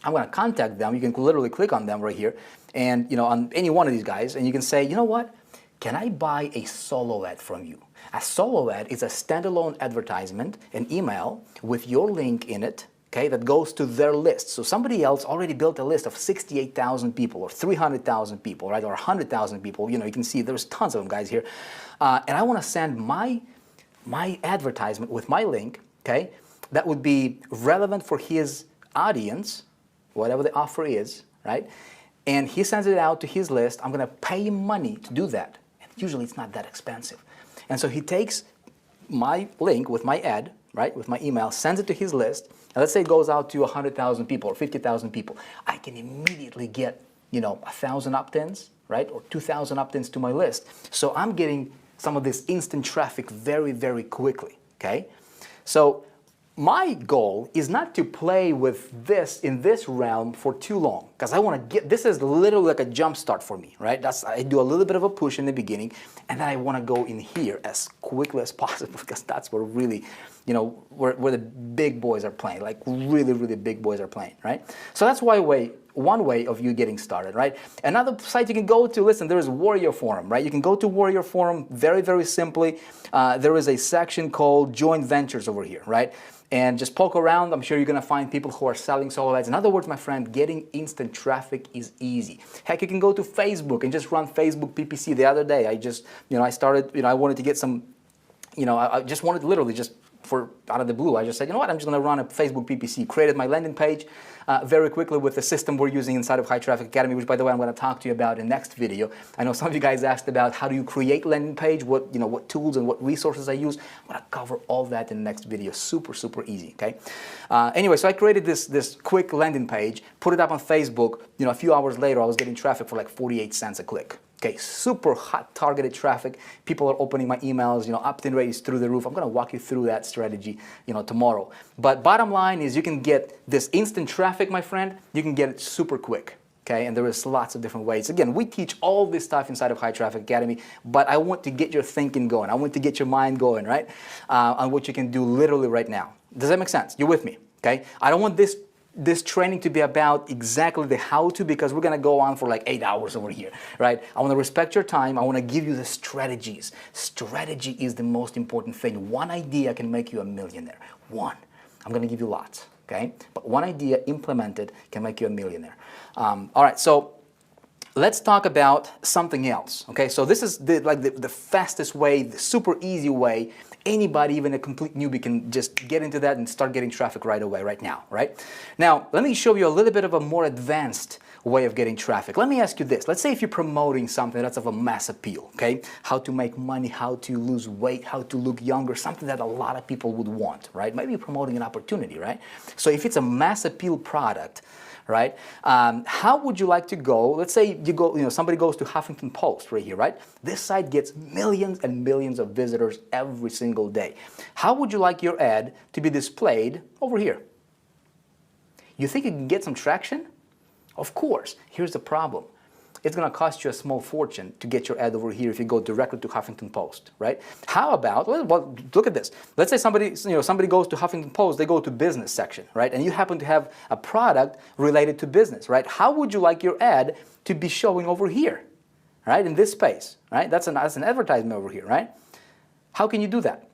I'm going to contact them. You can literally click on them right here and, on any one of these guys, and you can say, you know what? Can I buy a solo ad from you? A solo ad is a standalone advertisement, an email with your link in it, okay, that goes to their list. So somebody else already built a list of 68,000 people or 300,000 people, right, or 100,000 people. You can see there's tons of them guys here. And I want to send my advertisement with my link, okay, that would be relevant for his audience, whatever the offer is, right? And he sends it out to his list. I'm going to pay him money to do that. And usually it's not that expensive. And so he takes my link with my ad, right, with my email, sends it to his list. And let's say it goes out to 100,000 people or 50,000 people. I can immediately get, 1,000 opt-ins, right, or 2,000 opt-ins to my list. So I'm getting some of this instant traffic very, very quickly, okay? So my goal is not to play with this in this realm for too long, because I want to this is literally like a jump start for me, right? I do a little bit of a push in the beginning, and then I want to go in here as quickly as possible, because that's where really, where the big boys are playing, like really, really big boys are playing, right? So that's one way of you getting started, right? Another site you can go to, listen, there is Warrior Forum, right? You can go to Warrior Forum very, very simply. There is a section called Joint Ventures over here, right? And just poke around. I'm sure you're going to find people who are selling solo ads. In other words, my friend, getting instant traffic is easy. Heck, you can go to Facebook and just run Facebook PPC. The other day, I just, I started, I wanted to get some, I just wanted literally just out of the blue, I just said, you know what, I'm just going to run a Facebook PPC. Created my landing page very quickly with the system we're using inside of High Traffic Academy, which, by the way, I'm going to talk to you about in the next video. I know some of you guys asked about how do you create landing page, what tools and what resources I use. I'm going to cover all that in the next video. Super, super easy, okay? Anyway, so I created this quick landing page, put it up on Facebook. A few hours later, I was getting traffic for like 48 cents a click. Okay, super hot targeted traffic. People are opening my emails, opt-in rate is through the roof. I'm gonna walk you through that strategy, tomorrow. But bottom line is you can get this instant traffic, my friend, you can get it super quick. Okay, and there is lots of different ways. Again, we teach all this stuff inside of High Traffic Academy, but I want to get your thinking going. I want to get your mind going, right? On what you can do literally right now. Does that make sense? You're with me, okay? I don't want this training to be about exactly the how-to, because we're going to go on for like 8 hours over here, right? I want to respect your time. I want to give you the strategies. Strategy is the most important thing. One idea can make you a millionaire. One. I'm going to give you lots, okay? But one idea implemented can make you a millionaire. All right, so let's talk about something else, okay? So this is the fastest way, the super easy way. Anybody, even a complete newbie, can just get into that and start getting traffic right away, right now, right? Now, let me show you a little bit of a more advanced way of getting traffic. Let me ask you this. Let's say if you're promoting something that's of a mass appeal, okay? How to make money, how to lose weight, how to look younger, something that a lot of people would want, right? Maybe you're promoting an opportunity, right? So if it's a mass appeal product, right? How would you like to go? Let's say you go, somebody goes to Huffington Post right here, right? This site gets millions and millions of visitors every single day. How would you like your ad to be displayed over here? You think you can get some traction? Of course. Here's the problem. It's going to cost you a small fortune to get your ad over here if you go directly to Huffington Post, right? How about, well, look at this. Let's say somebody goes to Huffington Post, they go to business section, right? And you happen to have a product related to business, right? How would you like your ad to be showing over here, right? In this space, right? That's an advertisement over here, right? How can you do that?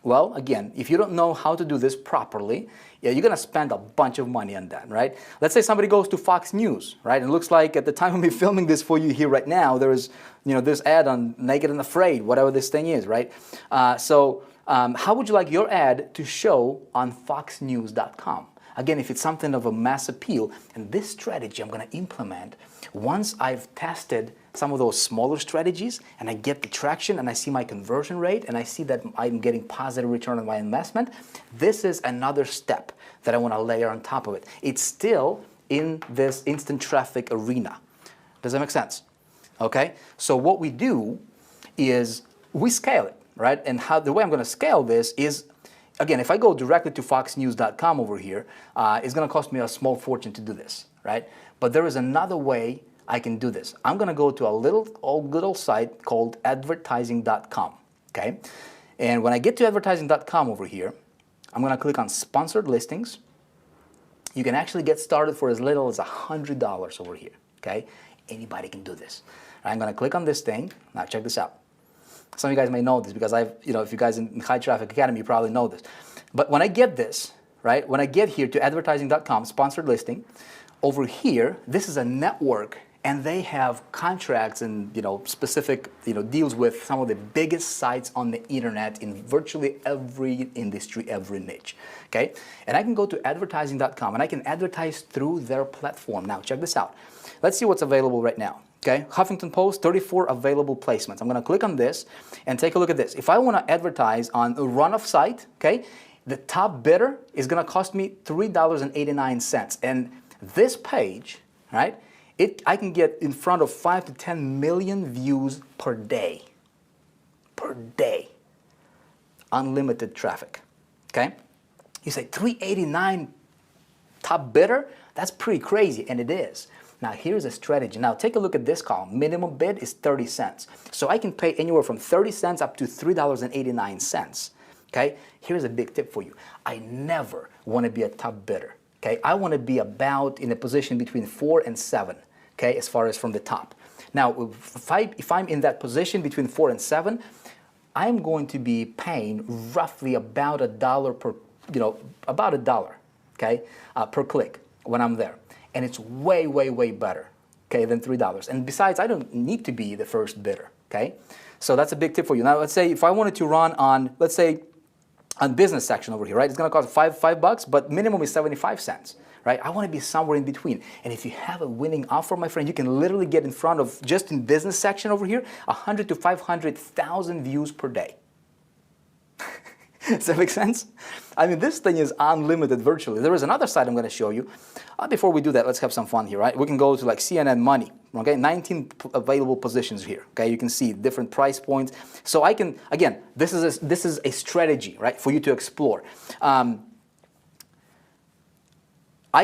Well, again, if you don't know how to do this properly, you're going to spend a bunch of money on that, right? Let's say somebody goes to Fox News, right? And it looks like at the time of me filming this for you here right now, there is, this ad on Naked and Afraid, whatever this thing is, right? How would you like your ad to show on foxnews.com? Again, if it's something of a mass appeal, and this strategy I'm going to implement once I've tested some of those smaller strategies and I get the traction and I see my conversion rate and I see that I'm getting positive return on my investment, this is another step that I want to layer on top of it. It's still in this instant traffic arena. Does that make sense? Okay? So what we do is we scale it, right? And the way I'm going to scale this is, again, if I go directly to foxnews.com over here, it's going to cost me a small fortune to do this, right? But there is another way I can do this. I'm going to go to a little site called advertising.com, okay? And when I get to advertising.com over here, I'm going to click on sponsored listings. You can actually get started for as little as $100 over here, okay? Anybody can do this. I'm going to click on this thing. Now check this out. Some of you guys may know this because if you guys in High Traffic Academy, you probably know this. But when I get this, right, when I get here to advertising.com, sponsored listing, over here, this is a network, and they have contracts and specific deals with some of the biggest sites on the internet in virtually every industry, every niche. Okay, and I can go to advertising.com and I can advertise through their platform. Now check this out. Let's see what's available right now. Okay, Huffington Post, 34 available placements. I'm going to click on this and take a look at this. If I want to advertise on a run-off site, okay, the top bidder is going to cost me $3.89. And this page, right, I can get in front of 5 to 10 million views per day. Per day. Unlimited traffic. Okay? You say $3.89 top bidder? That's pretty crazy, and it is. Now here's a strategy. Now take a look at this column. Minimum bid is 30 cents. So I can pay anywhere from 30 cents up to $3.89. Okay? Here's a big tip for you. I never want to be a top bidder. Okay? I want to be about in a position between 4 and 7. Okay? As far as from the top. Now if I'm in that position between 4 and 7, I'm going to be paying roughly about $1 per, about $1, okay, per click when I'm there. And it's way, way, way better, okay, than $3. And besides, I don't need to be the first bidder, okay? So that's a big tip for you. Now, let's say if I wanted to run on, let's say, on business section over here, right? It's going to cost $5, but minimum is 75 cents, right? I want to be somewhere in between. And if you have a winning offer, my friend, you can literally get in front of, just in business section over here, 100 to 500,000 views per day. Does that make sense? I mean, this thing is unlimited virtually. There is another site I'm going to show you. Before we do that, let's have some fun here, right? We can go to like CNN Money, okay? 19 available positions here, okay? You can see different price points. So I can, again, this is a strategy, right, for you to explore. I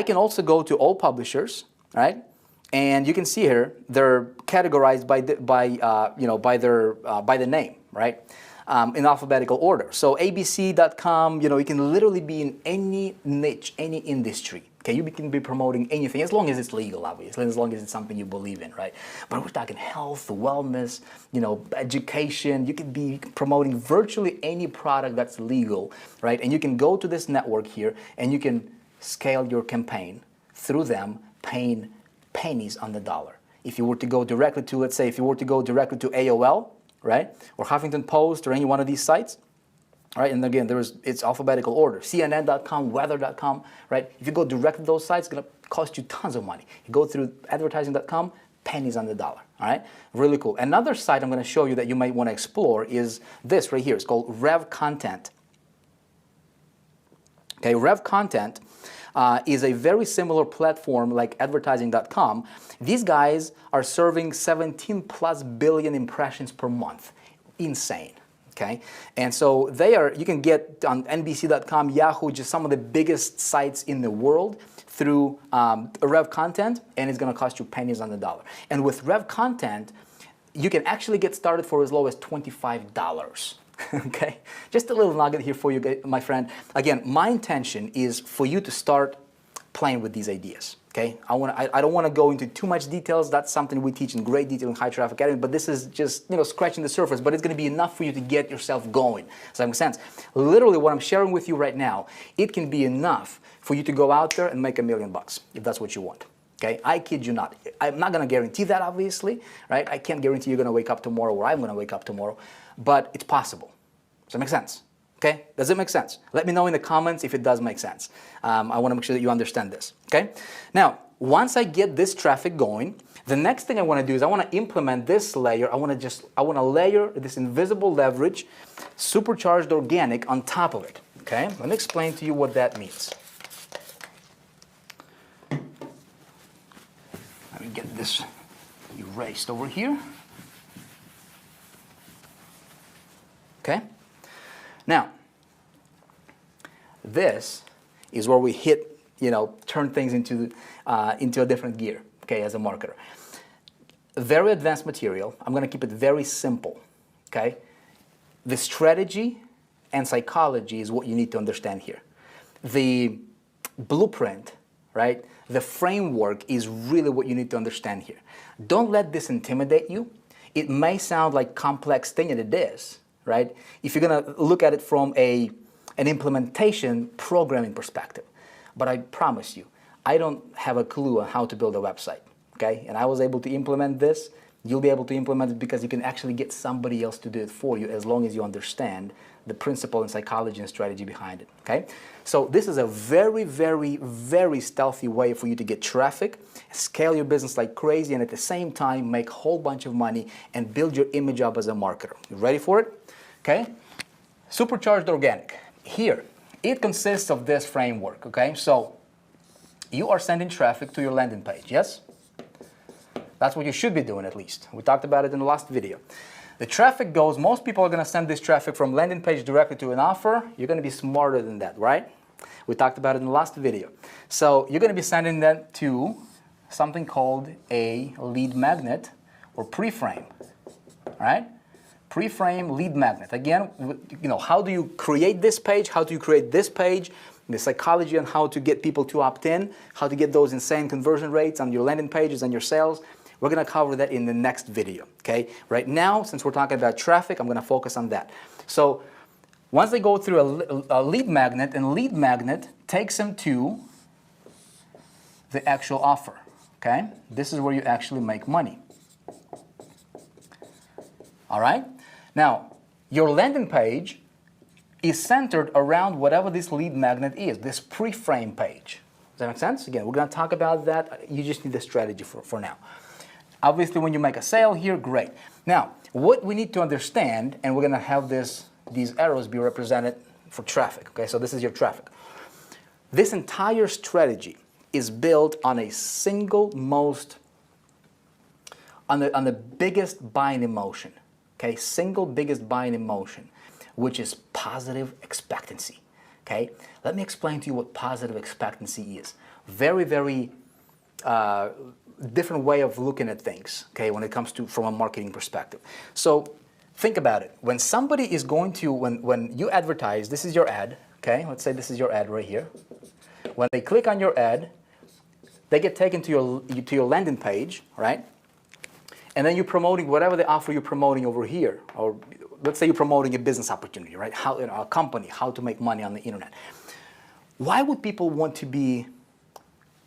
can also go to all publishers, right? And you can see here they're categorized by the name, right? In alphabetical order. So abc.com, you can literally be in any niche, any industry. Okay, you can be promoting anything as long as it's legal, obviously, as long as it's something you believe in, right? But we're talking health, wellness, education. You can be promoting virtually any product that's legal, right? And you can go to this network here and you can scale your campaign through them, paying pennies on the dollar. If you were to go directly to, let's say, if you were to go directly to AOL, right, or Huffington Post or any one of these sites, right, and again, it's alphabetical order, CNN.com, weather.com, right, if you go directly to those sites, it's going to cost you tons of money. You go through advertising.com, pennies on the dollar, all right, really cool. Another site I'm going to show you that you might want to explore is this right here. It's called Rev Content. Okay, Rev Content, is a very similar platform like advertising.com. These guys are serving 17 plus billion impressions per month. Insane. Okay, and so you can get on NBC.com, Yahoo, just some of the biggest sites in the world through Rev Content, and it's going to cost you pennies on the dollar. And with Rev Content, you can actually get started for as low as $25. Okay, just a little nugget here for you, my friend. Again, my intention is for you to start playing with these ideas. Okay, I don't want to go into too much details. That's something we teach in great detail in High Traffic Academy, but this is just, scratching the surface, but it's going to be enough for you to get yourself going. Does that make sense? Literally what I'm sharing with you right now, it can be enough for you to go out there and make $1 million if that's what you want. Okay, I kid you not. I'm not going to guarantee that, obviously, right? I can't guarantee you're going to wake up tomorrow or I'm going to wake up tomorrow, but it's possible. Does that make sense? Okay, does it make sense? Let me know in the comments if it does make sense. I want to make sure that you understand this. Okay, now once I get this traffic going, the next thing I want to do is I want to implement this layer. I want to layer this invisible leverage, supercharged organic on top of it. Okay, let me explain to you what that means. Let me get this erased over here. Okay. Now, this is where we hit, turn things into a different gear, okay, as a marketer. Very advanced material. I'm going to keep it very simple, okay? The strategy and psychology is what you need to understand here. The blueprint, right, the framework is really what you need to understand here. Don't let this intimidate you. It may sound like a complex thing, and it is. Right? If you're going to look at it from an implementation programming perspective. But I promise you, I don't have a clue on how to build a website. Okay? And I was able to implement this. You'll be able to implement it because you can actually get somebody else to do it for you as long as you understand the principle and psychology and strategy behind it. Okay? So this is a very, very, very stealthy way for you to get traffic, scale your business like crazy, and at the same time make a whole bunch of money and build your image up as a marketer. You ready for it? Okay? Supercharged organic. Here, it consists of this framework. Okay? So you are sending traffic to your landing page, yes? That's what you should be doing, at least. We talked about it in the last video. The traffic goes, most people are going to send this traffic from landing page directly to an offer. You're going to be smarter than that, right? We talked about it in the last video. So you're going to be sending that to something called a lead magnet or pre-frame, all right? Pre-frame lead magnet. Again, how do you create this page? How do you create this page? The psychology on how to get people to opt in, how to get those insane conversion rates on your landing pages and your sales. We're going to cover that in the next video, okay? Right now, since we're talking about traffic, I'm going to focus on that. So once they go through a lead magnet, and lead magnet takes them to the actual offer, okay? This is where you actually make money. All right? Now, your landing page is centered around whatever this lead magnet is, this pre-frame page. Does that make sense? Again, we're going to talk about that. You just need the strategy for now. Obviously, when you make a sale here, great. Now, what we need to understand, and we're going to have these arrows be represented for traffic. Okay, so this is your traffic. This entire strategy is built on a single on the biggest buying emotion. Okay, single biggest buying emotion, which is positive expectancy. Okay, let me explain to you what positive expectancy is. Very, very different way of looking at things, okay, when it comes to from a marketing perspective. So think about it. When somebody is going to, when you advertise, this is your ad, okay, let's say this is your ad right here. When they click on your ad, they get taken to your landing page, right? And then you're promoting whatever the offer you're promoting over here, or let's say you're promoting a business opportunity, right? How, a company, how to make money on the internet. Why would people want to be,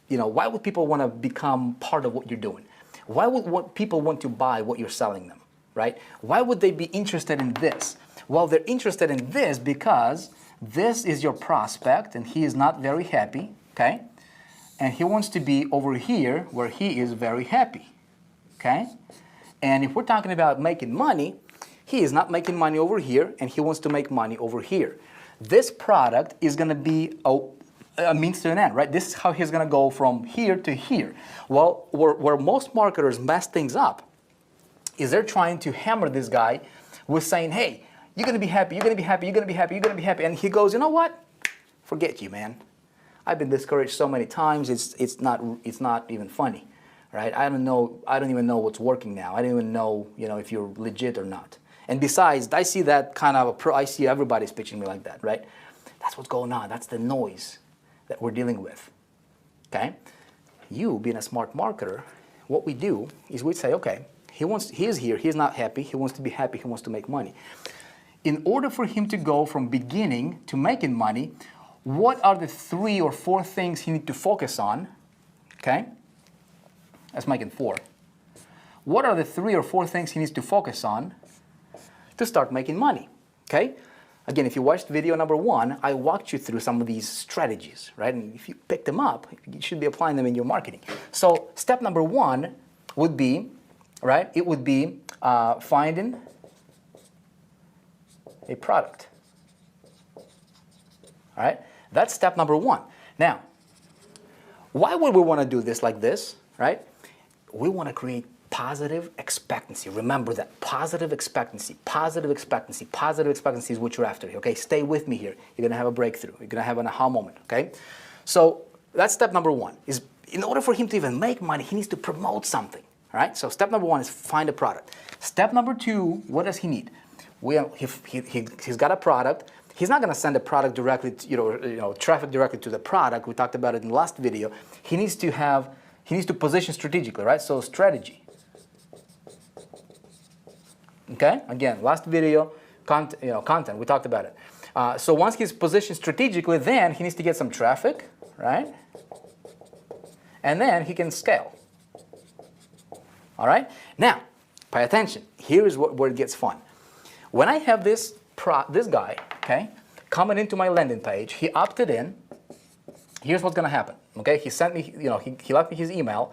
why would people want to become part of what you're doing? Why would people want to buy what you're selling them, right? Why would they be interested in this? Well, they're interested in this because this is your prospect and he is not very happy, okay? And he wants to be over here where he is very happy, okay? And if we're talking about making money, he is not making money over here and he wants to make money over here. This product is going to be a means to an end, right? This is how he's going to go from here to here. Well, where most marketers mess things up is they're trying to hammer this guy with saying, hey, you're going to be happy, you're going to be happy, you're going to be happy, you're going to be happy. And he goes, you know what? Forget you, man. I've been discouraged so many times, it's not even funny, right? I don't even know what's working now. I don't even know, if you're legit or not. And besides, I see that kind of I see everybody's pitching me like that, right? That's what's going on. That's the noise that we're dealing with, okay? You, being a smart marketer, what we do is we say, okay, he is here, he's not happy, he wants to be happy, he wants to make money. In order for him to go from beginning to making money, what are the 3 or 4 things he needs to focus on, okay? Let's make it 4. What are the 3 or 4 things he needs to focus on to start making money, okay? Again, if you watched video number 1, I walked you through some of these strategies, right? And if you pick them up, you should be applying them in your marketing. So step number 1 would be, right? It would be finding a product, all right? That's step number 1. Now, why would we want to do this like this, right? We want to create positive expectancy. Remember that, positive expectancy, positive expectancy, positive expectancy is what you're after, okay? Stay with me here. You're going to have a breakthrough. You're going to have an aha moment, okay? So that's step number 1, is in order for him to even make money, he needs to promote something, all right? So step number 1 is find a product. Step number 2, what does he need? He's got a product. He's not going to send a product directly, traffic directly to the product. We talked about it in the last video. He needs to position strategically, right? So strategy. Okay, again, last video, content, we talked about it. So once he's positioned strategically, then he needs to get some traffic, right? And then he can scale. All right? Now, pay attention. Here is where it gets fun. When I have this guy, okay, coming into my landing page, he opted in. Here's what's going to happen, okay? He sent me, he left me his email.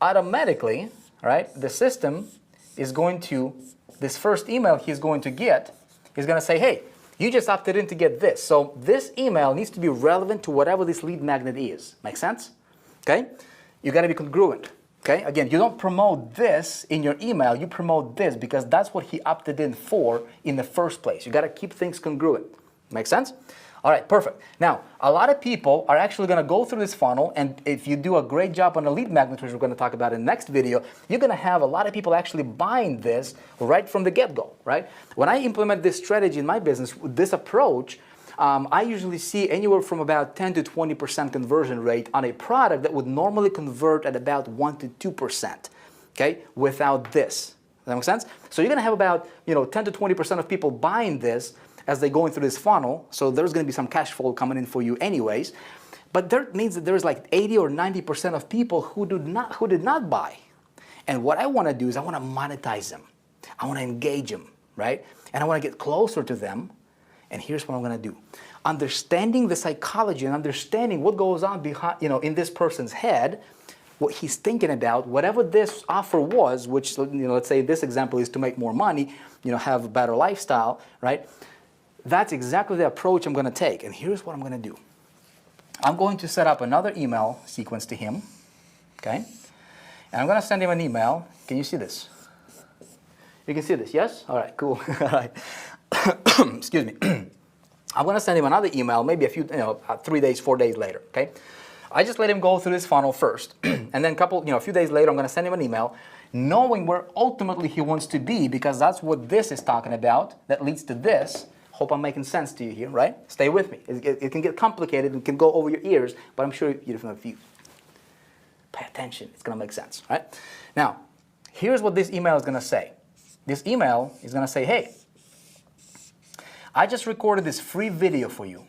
Automatically, right, the system is going to, this first email he's going to get, he's going to say, hey, you just opted in to get this. So this email needs to be relevant to whatever this lead magnet is. Make sense? Okay? You got to be congruent. Okay? Again, you don't promote this in your email, you promote this because that's what he opted in for in the first place. You got to keep things congruent. Make sense? All right, perfect. Now, a lot of people are actually going to go through this funnel, and if you do a great job on the lead magnet, which we're going to talk about in the next video, you're going to have a lot of people actually buying this right from the get-go, right? When I implement this strategy in my business, this approach, I usually see anywhere from about 10 to 20% conversion rate on a product that would normally convert at about 1 to 2%, okay, without this. Does that make sense? So you're going to have about 10 to 20% of people buying this as they're going through this funnel, so there's going to be some cash flow coming in for you anyways. But that means that there's like 80 or 90% of people who did not buy. And what I want to do is I want to monetize them. I want to engage them, right? And I want to get closer to them. And here's what I'm going to do. Understanding the psychology and understanding what goes on behind, in this person's head, what he's thinking about, whatever this offer was, which, let's say this example is to make more money, have a better lifestyle, right? That's exactly the approach I'm going to take. And here's what I'm going to do. I'm going to set up another email sequence to him, okay? And I'm going to send him an email. Can you see this? You can see this, yes? All right, cool. All right. Excuse me. I'm going to send him another email, maybe a few, 3 days, 4 days later, okay? I just let him go through this funnel first. And then a few days later, I'm going to send him an email knowing where ultimately he wants to be, because that's what this is talking about that leads to this. Hope I'm making sense to you here, right? Stay with me. It can get complicated. It can go over your ears, but I'm sure if you pay attention, it's going to make sense, right? Now, here's what this email is going to say. This email is going to say, hey, I just recorded this free video for you.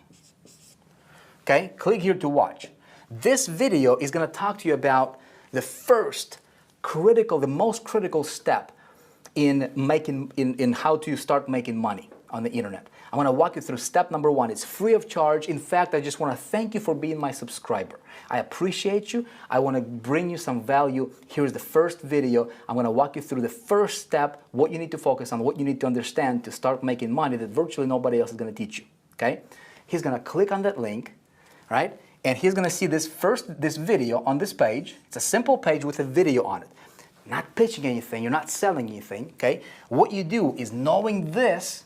Okay? Click here to watch. This video is going to talk to you about the most critical step in how to start making money on the internet. I'm going to walk you through step number 1. It's free of charge. In fact, I just want to thank you for being my subscriber. I appreciate you. I want to bring you some value. Here's the first video. I'm going to walk you through the first step, what you need to focus on, what you need to understand to start making money that virtually nobody else is going to teach you. Okay? He's going to click on that link. right? And he's gonna see this video on this page. It's a simple page with a video on it. Not pitching anything, you're not selling anything, okay? What you do is knowing this,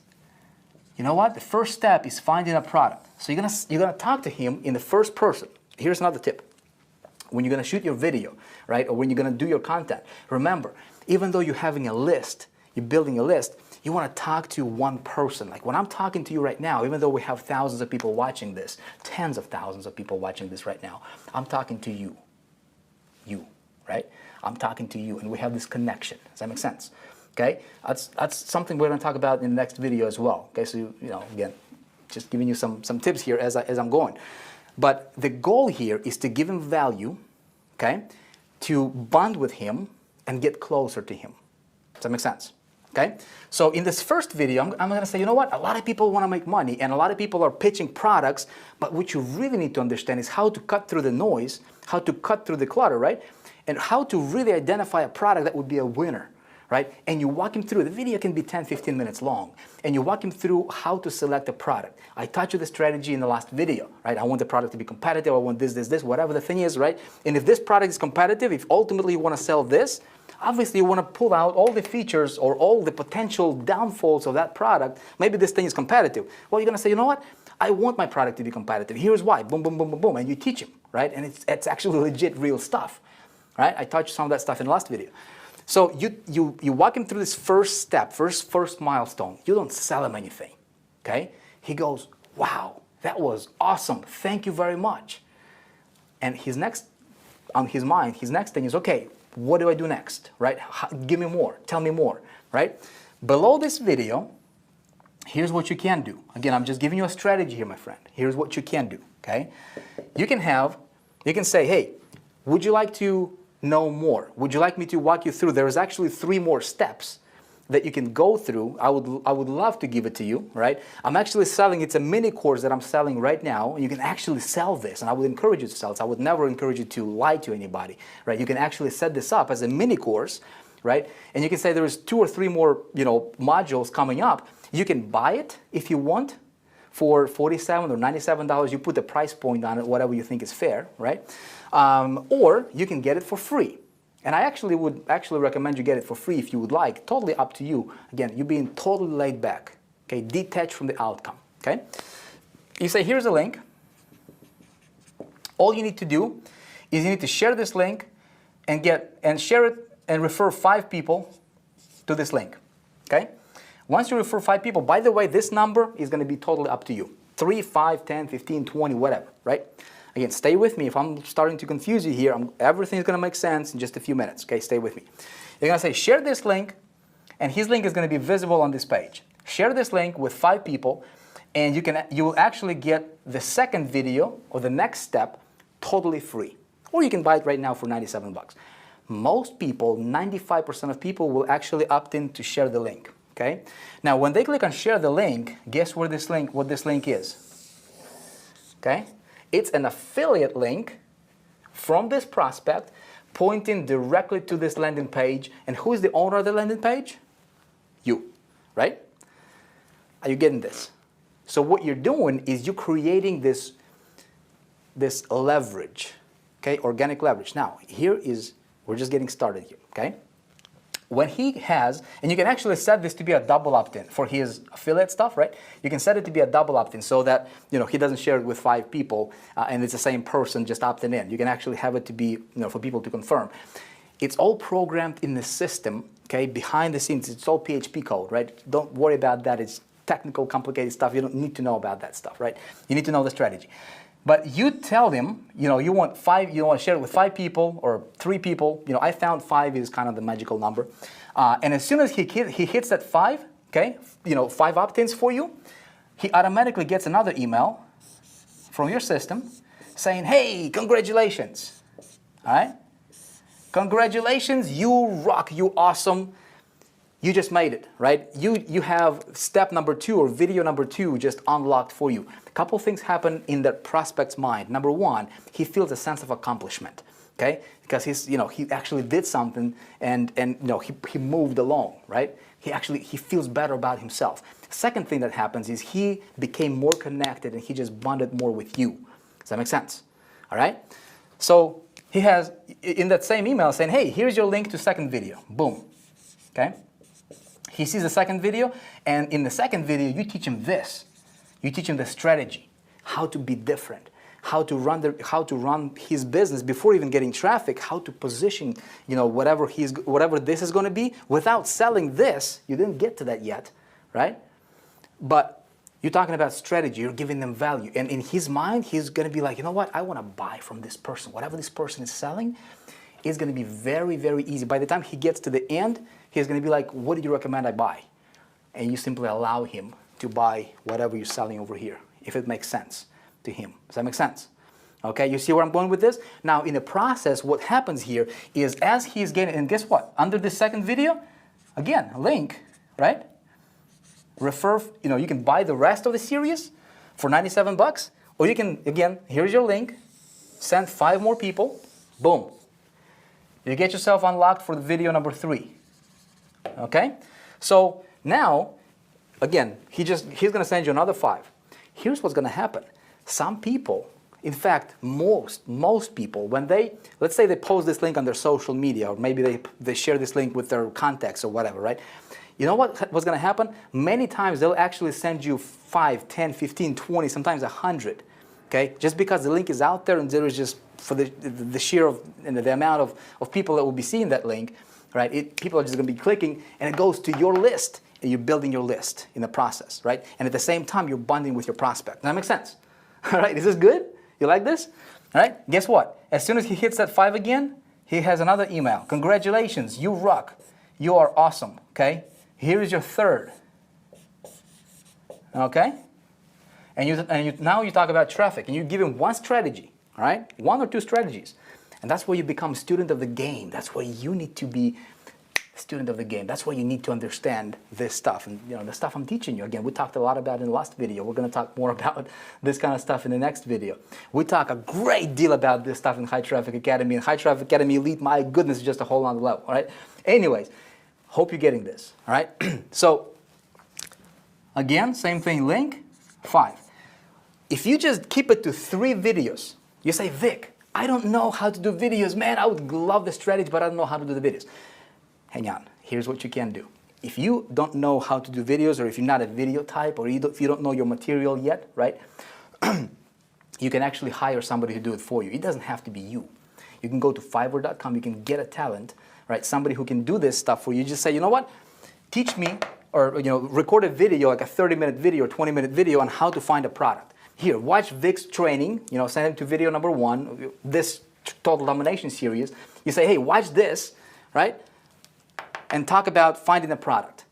you know what? The first step is finding a product. So you're gonna talk to him in the first person. Here's another tip. When you're gonna shoot your video, right? Or when you're gonna do your content, remember, even though you're having a list, you're building a list, you wanna talk to one person. Like when I'm talking to you right now, even though we have thousands of people watching this, tens of thousands of people watching this right now, I'm talking to you. You, right? I'm talking to you and we have this connection. Does that make sense? Okay? That's something we're gonna talk about in the next video as well. Okay, so you know, again, just giving you some tips here as I'm going. But the goal here is to give him value, okay? To bond with him and get closer to him. Does that make sense? Okay? So in this first video, I'm going to say, you know what? A lot of people want to make money and a lot of people are pitching products, but what you really need to understand is how to cut through the noise, how to cut through the clutter, right? And how to really identify a product that would be a winner, right? And you walk him through. The video can be 10, 15 minutes long. And you walk him through how to select a product. I taught you the strategy in the last video, right? I want the product to be competitive. I want this, whatever the thing is, right? And if this product is competitive, if ultimately you want to sell this, obviously you want to pull out all the features or all the potential downfalls of that product. Maybe this thing is competitive. Well, you're going to say, you know what? I want my product to be competitive. Here's why. Boom, boom, boom, boom, boom. And you teach him, right? And it's actually legit, real stuff, right? I taught you some of that stuff in the last video. So you walk him through this first step, first milestone. You don't sell him anything, okay? He goes, wow, that was awesome. Thank you very much. And on his mind, his next thing is, okay, what do I do next, right? Give me more, tell me more, right? Below this video, here's what you can do. Again, I'm just giving you a strategy here, my friend. Here's what you can do, okay? You can say, hey, would you like to know more? Would you like me to walk you through? There's actually 3 more steps that you can go through. I would love to give it to you, right? I'm actually selling, it's a mini course that I'm selling right now. You can actually sell this, and I would encourage you to sell it. I would never encourage you to lie to anybody, right? You can actually set this up as a mini course, right? And you can say there's 2 or 3 more, modules coming up. You can buy it if you want for $47 or $97. You put the price point on it, whatever you think is fair, right? Or you can get it for free. And I would recommend you get it for free if you would like. Totally up to you. Again, you being totally laid back, okay? Detached from the outcome, okay? You say, here's a link. All you need to do is you need to share this link and share it and refer 5 people to this link, okay? Once you refer 5 people, by the way, this number is going to be totally up to you. 3, 5, 10, 15, 20, whatever, right? Again, stay with me. If I'm starting to confuse you here, everything is going to make sense in just a few minutes, okay? Stay with me. You're going to say, share this link, and his link is going to be visible on this page. Share this link with 5 people, and you will actually get the second video or the next step totally free. Or you can buy it right now for 97 bucks. Most people, 95% of people will actually opt in to share the link, okay? Now, when they click on share the link, guess what this link is, okay? It's an affiliate link from this prospect pointing directly to this landing page. And who is the owner of the landing page? You, right? Are you getting this? So what you're doing is you're creating this leverage, okay? Organic leverage. Now, we're just getting started here, okay? When he has, and you can actually set this to be a double opt-in for his affiliate stuff, right? You can set it to be a double opt-in so that, he doesn't share it with 5 people and it's the same person just opting in. You can actually have it to be, for people to confirm. It's all programmed in the system, okay? Behind the scenes, it's all PHP code, right? Don't worry about that. It's technical, complicated stuff. You don't need to know about that stuff, right? You need to know the strategy. But you tell them, you want to share it with 5 people or 3 people. I found 5 is kind of the magical number. And as soon as he hits that 5, okay, 5 opt-ins for you, he automatically gets another email from your system saying, hey, congratulations, all right? Congratulations, you rock, you awesome. You just made it, right? You have step number 2 or video number 2 just unlocked for you. A couple things happen in that prospect's mind. Number 1, he feels a sense of accomplishment, okay? Because he actually did something and he moved along, right? He feels better about himself. Second thing that happens is he became more connected and he just bonded more with you. Does that make sense? All right? So he has, in that same email, saying, hey, here's your link to second video. Boom. Okay? He sees the second video, and in the second video, you teach him this. You teach him the strategy, how to be different, how to run his business before even getting traffic, how to position, whatever this is going to be without selling this. You didn't get to that yet, right? But you're talking about strategy. You're giving them value, and in his mind, he's going to be like, you know what? I want to buy from this person. Whatever this person is selling is going to be very, very easy. By the time he gets to the end, he's going to be like, what do you recommend I buy? And you simply allow him to buy whatever you're selling over here, if it makes sense to him. Does that make sense? Okay, you see where I'm going with this? Now, in the process, what happens here is as he's getting, and guess what? Under this second video, again, link, right? Refer, you can buy the rest of the series for 97 bucks, or you can, again, here's your link, send 5 more people, boom. You get yourself unlocked for the video number 3. Okay? So now, again, he's going to send you another 5. Here's what's going to happen. Some people, in fact, most people, when let's say they post this link on their social media, or maybe they share this link with their contacts or whatever, right? You know what's going to happen? Many times they'll actually send you 5, 10, 15, 20, sometimes 100. Okay? Just because the link is out there and there is just for the sheer of and the amount of people that will be seeing that link, right? People are just going to be clicking, and it goes to your list, and you're building your list in the process, right? And at the same time, you're bonding with your prospect. Does that make sense? All right, is this good? You like this? All right, guess what? As soon as he hits that 5 again, he has another email. Congratulations, you rock. You are awesome, okay? Here is your 3rd, okay? And now you talk about traffic, and you give him one strategy, all right? 1 or 2 strategies. And that's where you become a student of the game. That's where you need to be a student of the game. That's where you need to understand this stuff. And the stuff I'm teaching you, again, we talked a lot about in the last video. We're going to talk more about this kind of stuff in the next video. We talk a great deal about this stuff in High Traffic Academy. And High Traffic Academy Elite, my goodness, is just a whole other level, all right? Anyways, hope you're getting this, all right? So, again, same thing, link, 5. If you just keep it to 3 videos, you say, Vic, I don't know how to do videos, man. I would love the strategy, but I don't know how to do the videos. Hang on. Here's what you can do. If you don't know how to do videos, or if you're not a video type, or if you don't know your material yet, right, you can actually hire somebody to do it for you. It doesn't have to be you. You can go to Fiverr.com. You can get a talent, right, somebody who can do this stuff for you. Just say, you know what, teach me, or record a video, like a 30-minute video or 20-minute video on how to find a product. Here, watch Vic's training, send him to video number 1, this Total Domination series. You say, hey, watch this, right? And talk about finding a product.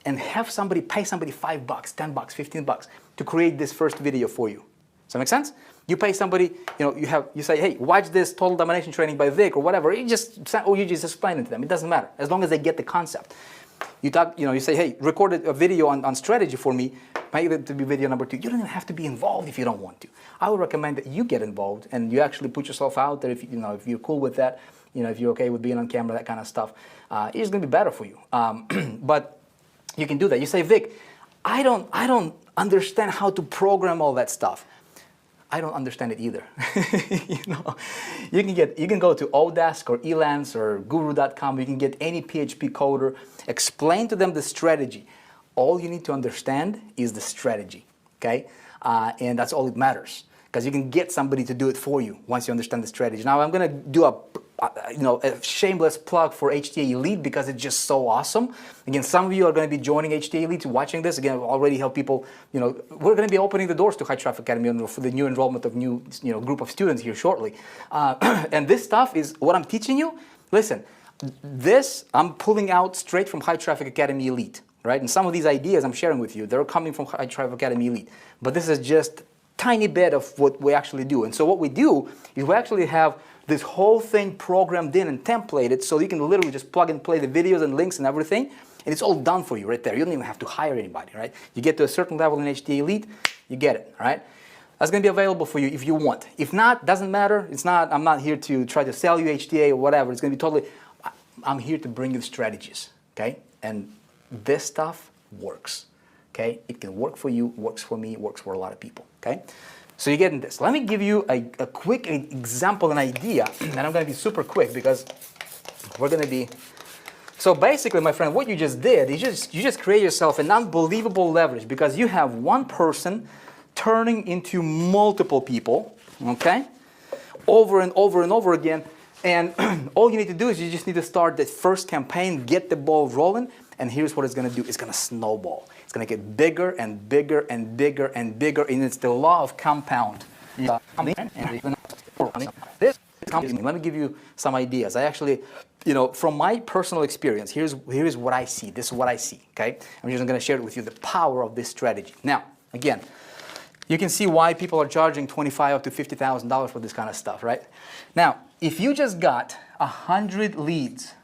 And have somebody pay somebody $5, $10, $15 to create this first video for you. Does that make sense? You pay somebody, you say, hey, watch this Total Domination training by Vic or whatever. You just explain it to them. It doesn't matter, as long as they get the concept. You say, hey, record a video on strategy for me, make it to be video number 2. You don't even have to be involved if you don't want to. I would recommend that you get involved and you actually put yourself out there if you're cool with that, if you're okay with being on camera, that kind of stuff. It's going to be better for you. But you can do that. You say, Vic, I don't understand how to program all that stuff. I don't understand it either. You can go to Odesk or Elance or Guru.com. You can get any PHP coder. Explain to them the strategy. All you need to understand is the strategy, okay? And that's all that matters, because you can get somebody to do it for you once you understand the strategy. Now I'm going to do a shameless plug for HTA Elite because it's just so awesome. Again, some of you are going to be joining HTA Elite, watching this. Again, already help people. We're going to be opening the doors to High Traffic Academy for the new enrollment of new group of students here shortly. And this stuff is what I'm teaching you. Listen, this I'm pulling out straight from High Traffic Academy Elite, right? And some of these ideas I'm sharing with you, they're coming from High Traffic Academy Elite. But this is just tiny bit of what we actually do. And so what we do is we actually have this whole thing programmed in and templated, so you can literally just plug and play the videos and links and everything, and it's all done for you right there. You don't even have to hire anybody, right? You get to a certain level in HTA Elite, you get it, all right? That's going to be available for you if you want. If not, doesn't matter. I'm not here to try to sell you HTA or whatever. It's going to be totally, I'm here to bring you the strategies, okay? And this stuff works, okay? It can work for you, works for me, works for a lot of people. okay? So you're getting this. Let me give you a quick example, an idea, and I'm going to be super quick because we're going to be... So basically, my friend, what you just did is you just create yourself an unbelievable leverage because you have one person turning into multiple people, okay? Over and over and over again. And all you need to do is you just need to start the first campaign, get the ball rolling, and here's what it's going to do. It's going to snowball. It's going to get bigger and bigger and bigger and bigger, and it's the law of compound. Let me give you some ideas. I actually, from my personal experience, here's what I see. This is what I see, okay? I'm just going to share it with you, the power of this strategy. Now, again, you can see why people are charging $25,000 up to $50,000 for this kind of stuff, right? Now, if you just got 100 leads,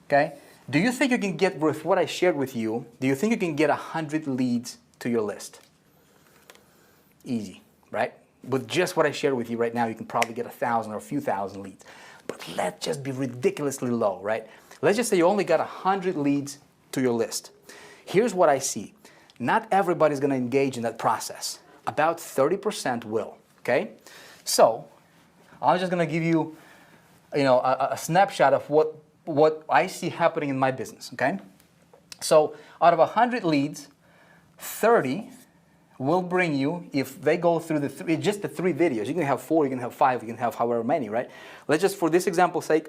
okay, do you think you can get, with what I shared with you, do you think you can get 100 leads to your list? Easy, right? With just what I shared with you right now, you can probably get 1,000 or a few thousand leads. But let's just be ridiculously low, right? Let's just say you only got 100 leads to your list. Here's what I see. Not everybody's going to engage in that process. About 30% will, okay? So I'm just going to give you, a snapshot of what I see happening in my business, okay? So out of 100 leads, 30 will bring you, if they go through just the 3 videos. You can have 4, you can have 5, you can have however many, right? Let's just, for this example's sake,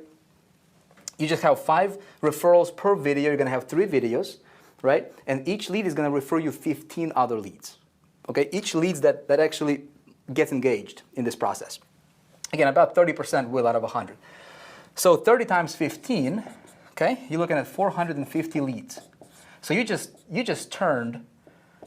you just have 5 referrals per video. You're going to have 3 videos, right? And each lead is going to refer you 15 other leads, okay? Each leads that actually gets engaged in this process. Again, about 30% will out of 100. So 30 times 15, okay? You're looking at 450 leads. So you just turned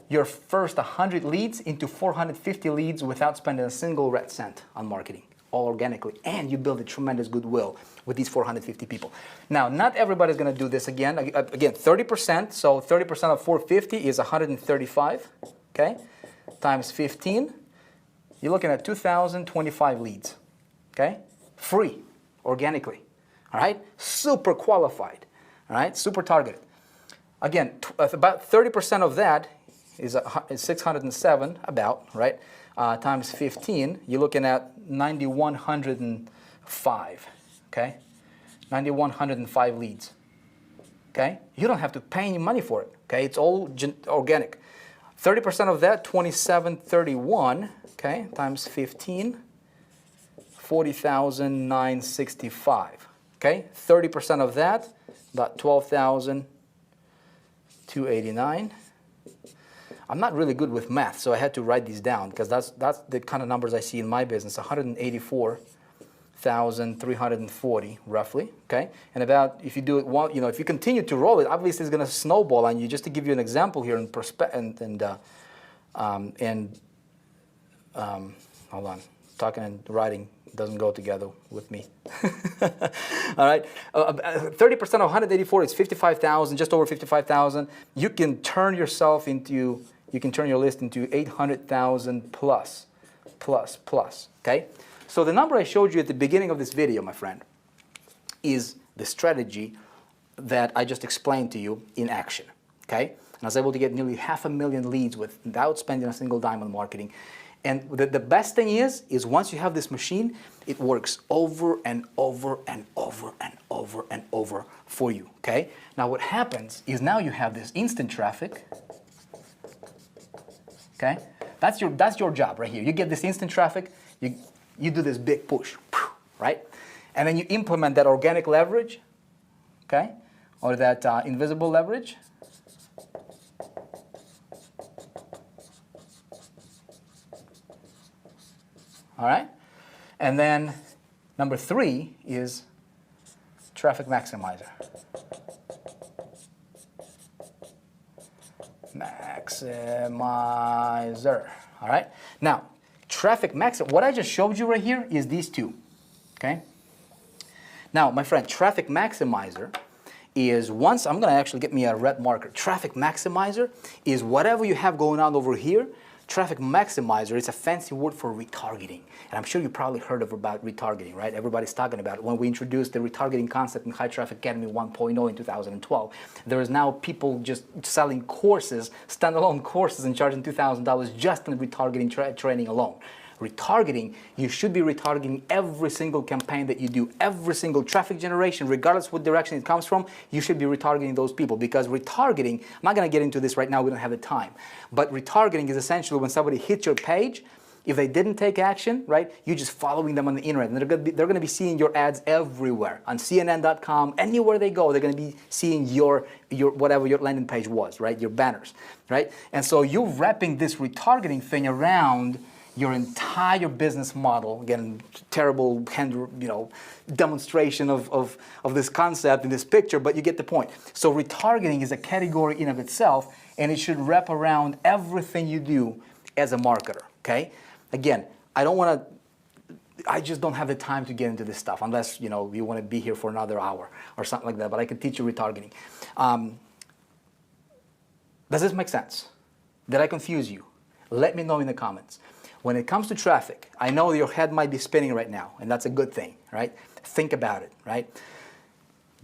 your first 100 leads into 450 leads without spending a single red cent on marketing, all organically. And you build a tremendous goodwill with these 450 people. Now, not everybody's going to do this again. Again, 30%, so 30% of 450 is 135, okay? Times 15, you're looking at 2,025 leads, okay? Free, organically, all right? Super qualified, all right? Super targeted. Again, about 30% of that is 607, about, right? Times 15, you're looking at 9,105, okay? 9,105 leads, okay? You don't have to pay any money for it, okay? It's all organic. 30% of that, 2731, okay? Times 15, 40,965, okay? 30% of that, about 12,289. I'm not really good with math, so I had to write these down because that's the kind of numbers I see in my business. 184,340 roughly, okay? And about, if you do it, if you continue to roll it, obviously it's going to snowball on you. Just to give you an example here hold on, talking and writing doesn't go together with me. All right, 30% of 184 is 55,000, just over 55,000. You can turn your list into 800,000 plus, okay? So the number I showed you at the beginning of this video, my friend, is the strategy that I just explained to you in action, okay? And I was able to get nearly 500,000 leads without spending a single dime on marketing. And the best thing is once you have this machine, it works over and over and over and over and over for you, okay? Now what happens is now you have this instant traffic, okay? That's your job right here. You get this instant traffic, you do this big push, right? And then you implement that organic leverage, okay? Or that invisible leverage. All right? And then number 3 is traffic maximizer. Maximizer. All right? Now, traffic maximizer, what I just showed you right here is these 2. Okay? Now, my friend, traffic maximizer is I'm going to actually get me a red marker. Traffic maximizer is whatever you have going on over here, traffic maximizer is a fancy word for retargeting. And I'm sure you probably heard about retargeting, right? Everybody's talking about it. When we introduced the retargeting concept in High Traffic Academy 1.0 in 2012, there is now people just selling courses, standalone courses, and charging $2,000 just on retargeting training alone. Retargeting, you should be retargeting every single campaign that you do, every single traffic generation, regardless what direction it comes from, you should be retargeting those people, because retargeting, I'm not going to get into this right now, we don't have the time, but retargeting is essentially when somebody hits your page, if they didn't take action, right, you're just following them on the internet, and they're going to be seeing your ads everywhere, on CNN.com, anywhere they go, they're going to be seeing your whatever your landing page was, right, your banners, right, and so you're wrapping this retargeting thing around your entire business model. Again, terrible demonstration of this concept in this picture, but you get the point. So retargeting is a category in of itself, and it should wrap around everything you do as a marketer, okay? Again, I just don't have the time to get into this stuff unless, you want to be here for another hour or something like that, but I can teach you retargeting. Does this make sense? Did I confuse you? Let me know in the comments. When it comes to traffic, I know your head might be spinning right now, and that's a good thing, right? Think about it, right?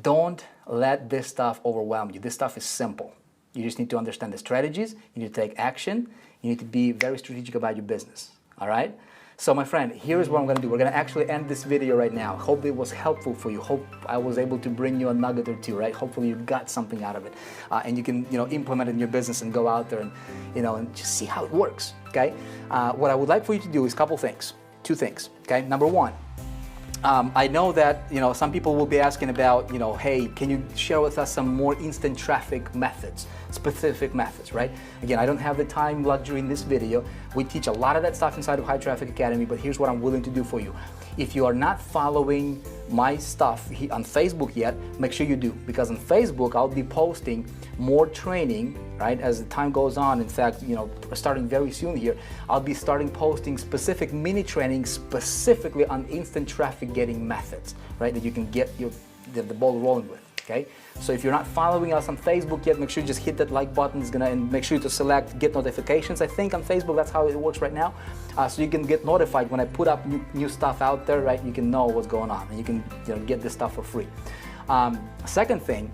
Don't let this stuff overwhelm you. This stuff is simple. You just need to understand the strategies, you need to take action, you need to be very strategic about your business, all right? So my friend, here is what I'm going to do. We're going to actually end this video right now. Hope it was helpful for you. Hope I was able to bring you a nugget or two, right? Hopefully you got something out of it. And you can, implement it in your business and go out there and, and just see how it works, okay? What I would like for you to do is a couple things, two things, okay? Number one, I know that, some people will be asking about, hey, can you share with us some more instant traffic methods, specific methods, right? Again, I don't have the time luxury in this video. We teach a lot of that stuff inside of High Traffic Academy, but here's what I'm willing to do for you. If you are not following my stuff on Facebook yet, make sure you do, because on Facebook, I'll be posting more training, right, as the time goes on. In fact, starting very soon here, I'll be starting posting specific mini trainings specifically on instant traffic getting methods, right, that you can get the ball rolling with, okay? So if you're not following us on Facebook yet, make sure you just hit that like button, and make sure to select get notifications. I think on Facebook, that's how it works right now. So you can get notified when I put up new stuff out there, right? You can know what's going on, and you can get this stuff for free. Second thing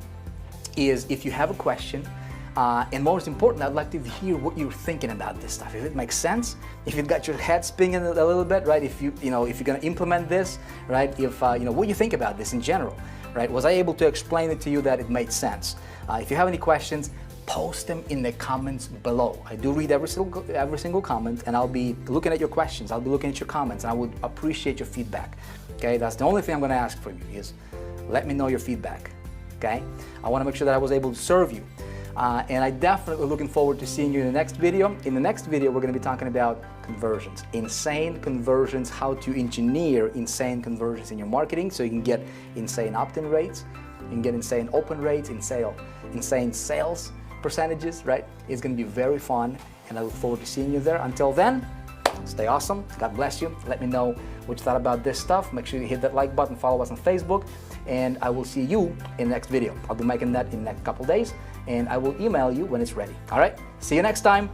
is, if you have a question, and most important, I'd like to hear what you're thinking about this stuff. If it makes sense, if it got your head spinning a little bit, right? If if you're going to implement this, right? If what you think about this in general, right? Was I able to explain it to you that it made sense? If you have any questions, post them in the comments below. I do read every single comment, and I'll be looking at your questions. I'll be looking at your comments, and I would appreciate your feedback. Okay, that's the only thing I'm going to ask from you is let me know your feedback. Okay, I want to make sure that I was able to serve you. And I definitely looking forward to seeing you in the next video. In the next video, we're going to be talking about conversions, insane conversions, how to engineer insane conversions in your marketing so you can get insane opt-in rates, you can get insane open rates, insane sales percentages, right? It's going to be very fun, and I look forward to seeing you there. Until then, stay awesome. God bless you. Let me know what you thought about this stuff. Make sure you hit that like button, follow us on Facebook, and I will see you in the next video. I'll be making that in the next couple days, and I will email you when it's ready. All right? See you next time.